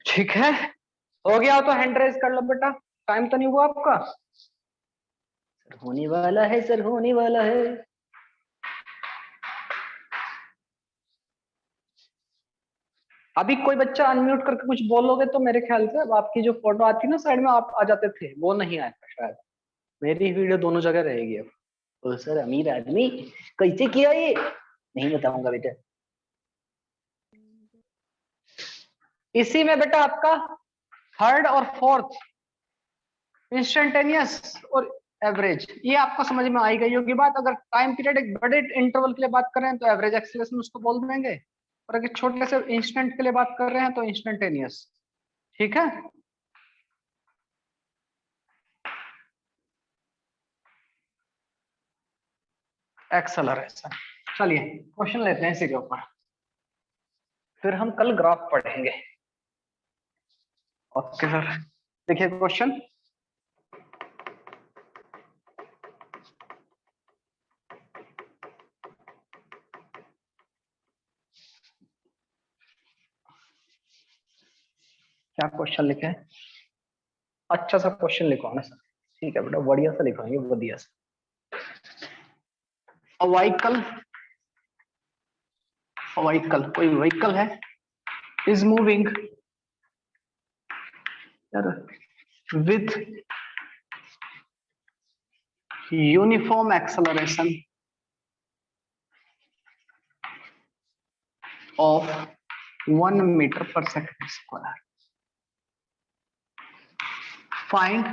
Speaker 1: ठीक है, हो गया हो तो हैंड रेज कर लो बेटा। टाइम तो नहीं हुआ आपका? सर होने वाला है, सर होने वाला है। अभी कोई बच्चा अनम्यूट करके कुछ बोलोगे तो मेरे ख्याल से अब आपकी जो फोटो आती है ना साइड में, आप आ जाते थे, वो नहीं आएगा शायद। मेरी वीडियो दोनों जगह रहेगी अब। ओ सर, अमीर आदमी कैसे किया ये? नहीं बताऊंगा बेटा। इसी में बेटा आपका थर्ड और फोर्थ, इंस्टेंटेनियस और एवरेज, ये आपको समझ में आई गई होगी बात। अगर टाइम पीरियड एक बड़े इंटरवल के लिए बात कर रहे हैं तो एवरेज एक्सेलरेशन उसको बोल देंगे, और अगर छोटे से इंस्टेंट के लिए बात कर रहे हैं तो इंस्टेंटेनियस। ठीक है, एक्सेलरेशन। चलिए क्वेश्चन लेते हैं इसी के ऊपर, फिर हम कल ग्राफ पढ़ेंगे। ओके सर, देखिए क्वेश्चन। क्या क्वेश्चन लिखे है? अच्छा सा क्वेश्चन लिखो ना सर। ठीक है बेटा, बढ़िया सा लिखवाएंगे, बढ़िया सा। व्हीकल, व्हीकल, कोई व्हीकल है, is moving with uniform acceleration of 1 meter per second square. Find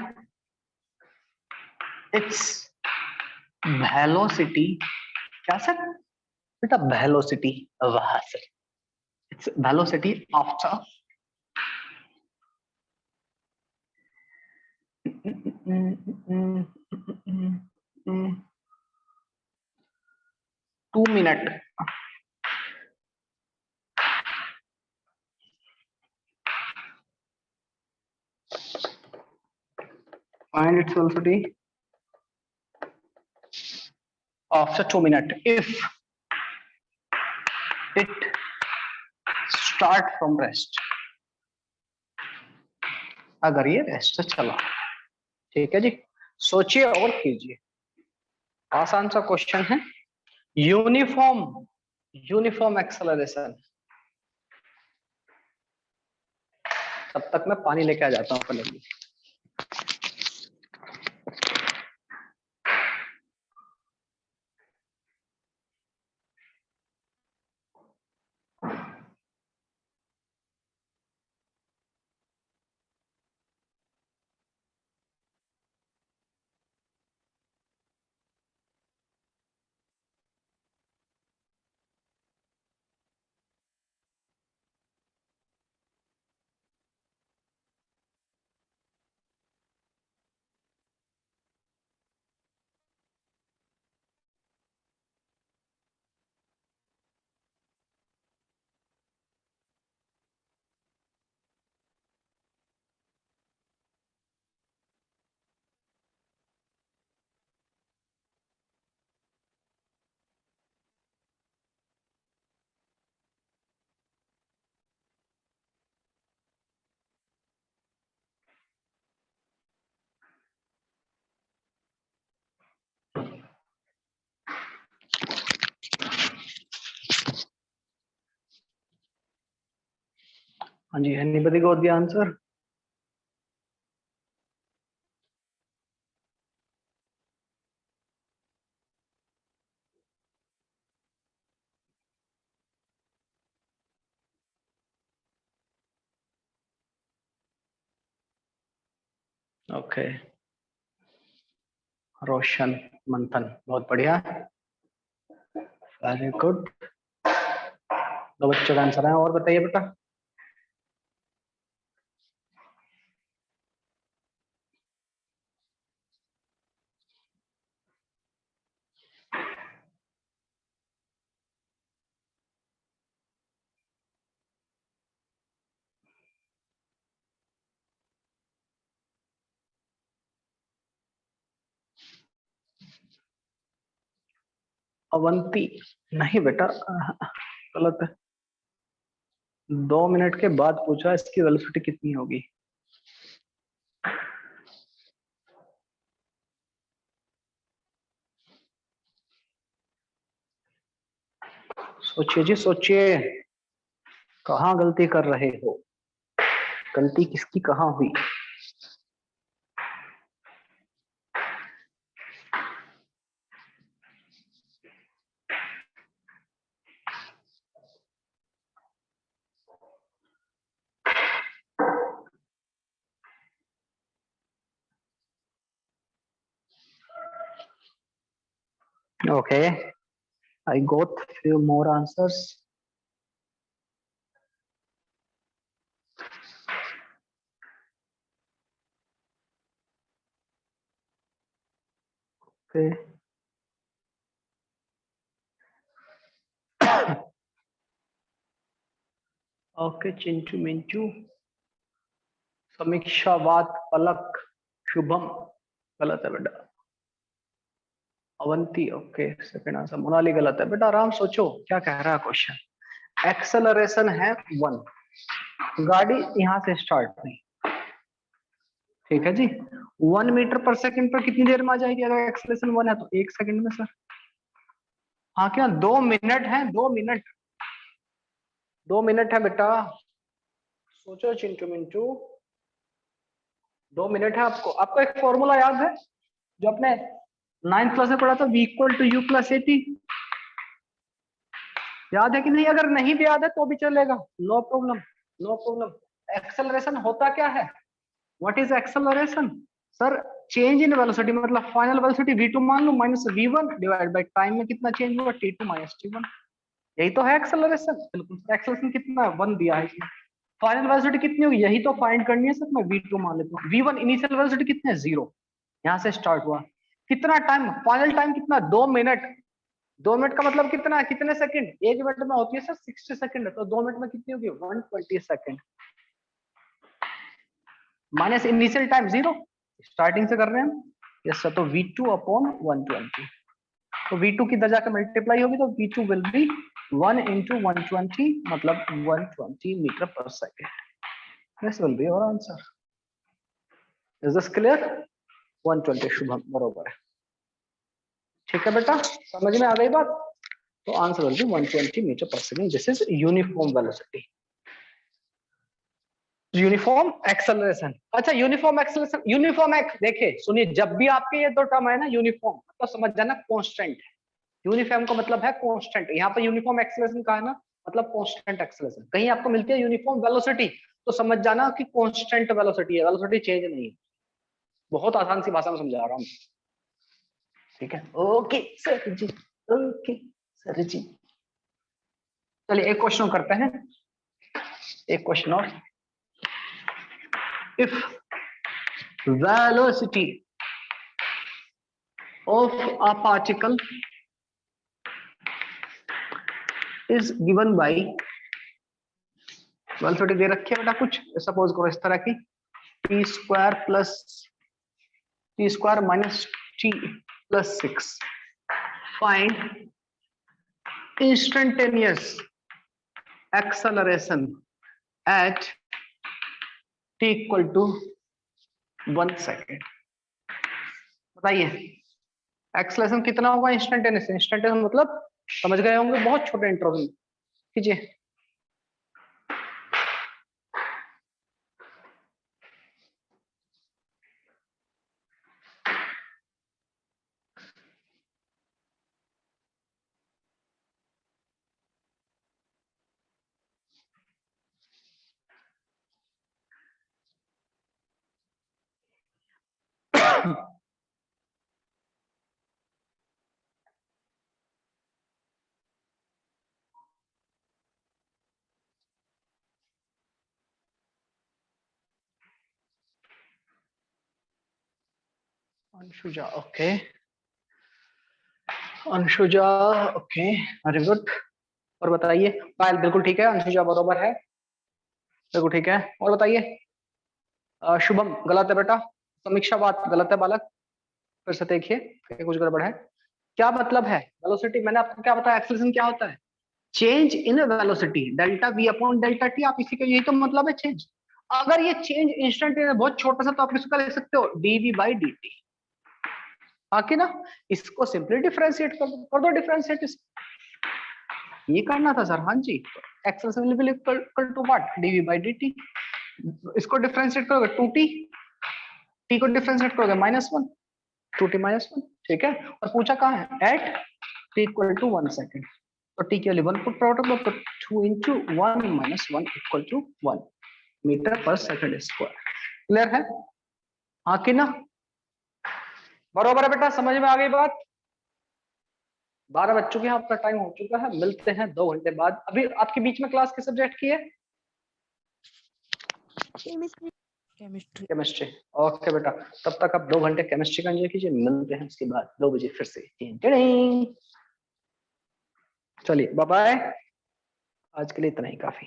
Speaker 1: its velocity. क्या सर बेटा? velocity, वाह sir, its velocity after 2 minutes. Find its velocity after 2 minutes if it start from rest. अगर ये rest से चला, ठीक है जी, सोचिए और कीजिए। आसान सा क्वेश्चन है, यूनिफॉर्म, यूनिफॉर्म एक्सेलरेशन। तब तक मैं पानी लेके आ जाता हूँ पहले। हाँ जी, anybody got the answer? Okay, Roshan Manthan, बहुत बढ़िया, वेरी गुड। दो बच्चों का आंसर है, और बताइए बेटा। अवंती, नहीं बेटा, गलत है। 2 मिनट के बाद पूछा इसकी वेलोसिटी कितनी होगी। सोचिए जी, सोचिए, कहाँ गलती कर रहे हो, गलती किसकी कहाँ हुई। Okay, I got few more answers. Okay. Okay, Chintu Mintu, समीक्षावाद, पलक, शुभम, गलत है बेटा। Avanti, okay, second answer. Monali, गलत है बेटा। आराम सोचो क्या कह रहा है क्वेश्चन। एक्सेलरेशन है 1, गाड़ी यहाँ से स्टार्ट हुई, ठीक है जी। 1 मीटर पर सेकंड पर कितनी देर में आ जाएगी अगर एक्सेलरेशन 1 है तो? 1 सेकंड में सर। हाँ क्या 2 मिनट है? 2 मिनट, 2 मिनट है बेटा, सोचो चिंटू मिंटू, 2 मिनट है। आपको एक फॉर्मूला याद है जो अपने 9th क्लास में पढ़ा था, v equal to U plus A T? याद है कि नहीं? अगर नहीं भी याद है तो भी चलेगा, no problem, no problem. Acceleration होता क्या है? What is acceleration? Sir change in velocity, मतलब फाइनल वेलोसिटी v2 मान लो minus v1 divide by time में कितना चेंज हुआ, t2 माइनस t1। यही तो है एक्सेलरेशन। बिल्कुल, एक्सेलरेशन कितना है? 1 दिया है इसमें। फाइनल वेलोसिटी कितनी होगी यही तो फाइंड करनी है सर। मैं v2 मान लेता हूँ, v1 इनिशियल वेलोसिटी कितनी है? 0, यहाँ से स्टार्ट हुआ। कितना टाइम? फाइनल टाइम कितना? 2 मिनट। 2 मिनट का मतलब कितना है? कितने सेकंड? 1 मिनट में होती है सर 60 सेकंड, तो 2 मिनट में कितनी होगी? 120 second. Minus initial time 0, starting से कर रहे हैं हम। यस सर, तो v2 अपॉन 120, तो v2 की इधर जाकर मल्टीप्लाई होगी, तो v2 विल बी 1 into 120, मतलब 120 metre per second. This will be our answer. Is this clear? 120 Shubham बरोबर है। ठीक है बेटा, समझ में आ गई बात? तो answer will be 120 metre per second. This is uniform velocity, uniform acceleration. अच्छा, यूनिफॉर्म एक्सेलरेशन, यूनिफॉर्म देखिए सुनिए, जब भी आपके ये दो टर्म है ना, यूनिफॉर्म तो समझ जाना कांस्टेंट है। यूनिफॉर्म का मतलब है कांस्टेंट। यहाँ पे यूनिफॉर्म एक्सेलरेशन का है ना, मतलब कांस्टेंट एक्सेलरेशन। कहीं आपको मिलती है यूनिफॉर्म वेलोसिटी तो समझ जाना कि कांस्टेंट वेलोसिटी है, वेलोसिटी चेंज नहीं है। बहुत आसान सी भाषा में समझा रहा हूँ, ठीक है? ओके सर जी, ओके सर जी। चलिए एक क्वेश्चन करते हैं, एक क्वेश्चन और। If velocity of a particle is given by, velocity दे रखी है बेटा कुछ, सपोज करो इस तरह की, t square plus t square minus t plus 6, find instantaneous acceleration at T equal to 1 second. बताइए एक्सेलरेशन कितना होगा इंस्टेंटेनियस? इंस्टेंटेनियस मतलब समझ गए होंगे, बहुत छोटे इंटरवल कीजिए। अंशुजा, ओके अंशुजा, ओके वेरी गुड। और बताइए पायल, बिल्कुल ठीक है, अंशुजा बरोबर है, बिल्कुल ठीक है। और बताइए शुभम गलत है बेटा, समीक्षा बात गलत है बालक, फिर से देखिए कहीं कुछ गड़बड़ है। क्या मतलब है वेलोसिटी? मैंने आपको क्या बताया, एक्सेलरेशन क्या होता है? Change in velocity delta we upon delta T. आप इसी का यही तो मतलब है, चेंज। अगर ये चेंज इंस्टेंटेनियस बहुत छोटा सा, तो आप इसका लिख सकते हो डीवी बाई डी टी। हाँ कि ना? इसको सिंपली डिफरेंशिएट कर दो डिफरेंशिएट, ये करना था सर। हाँ जी, acceleration will equal to what? D v by d t. इसको डिफरेंशिएट करोगे 2t, टी को डिफरेंशिएट करोगे -1, 2t -1, ठीक है। और पूछा कहाँ है? At t equal to 1 second, तो t के लिए 1 पुट आउट ऑफ, तो 2 into 1 - 1 equal to 1 metre per second square. Clear है? हाँ कि ना? बरोबर है बेटा, समझ में आ गई बात? 12 बज चुके हैं, आपका टाइम हो चुका है, मिलते हैं 2 घंटे बाद। अभी आपके बीच में क्लास किस सब्जेक्ट की है? केमिस्ट्री। केमिस्ट्री, ओके बेटा, तब तक आप 2 घंटे केमिस्ट्री का एंजॉय कीजिए, मिलते हैं उसके बाद 2 बजे फिर से। चलिए बाय बाय, आज के लिए इतना ही काफी।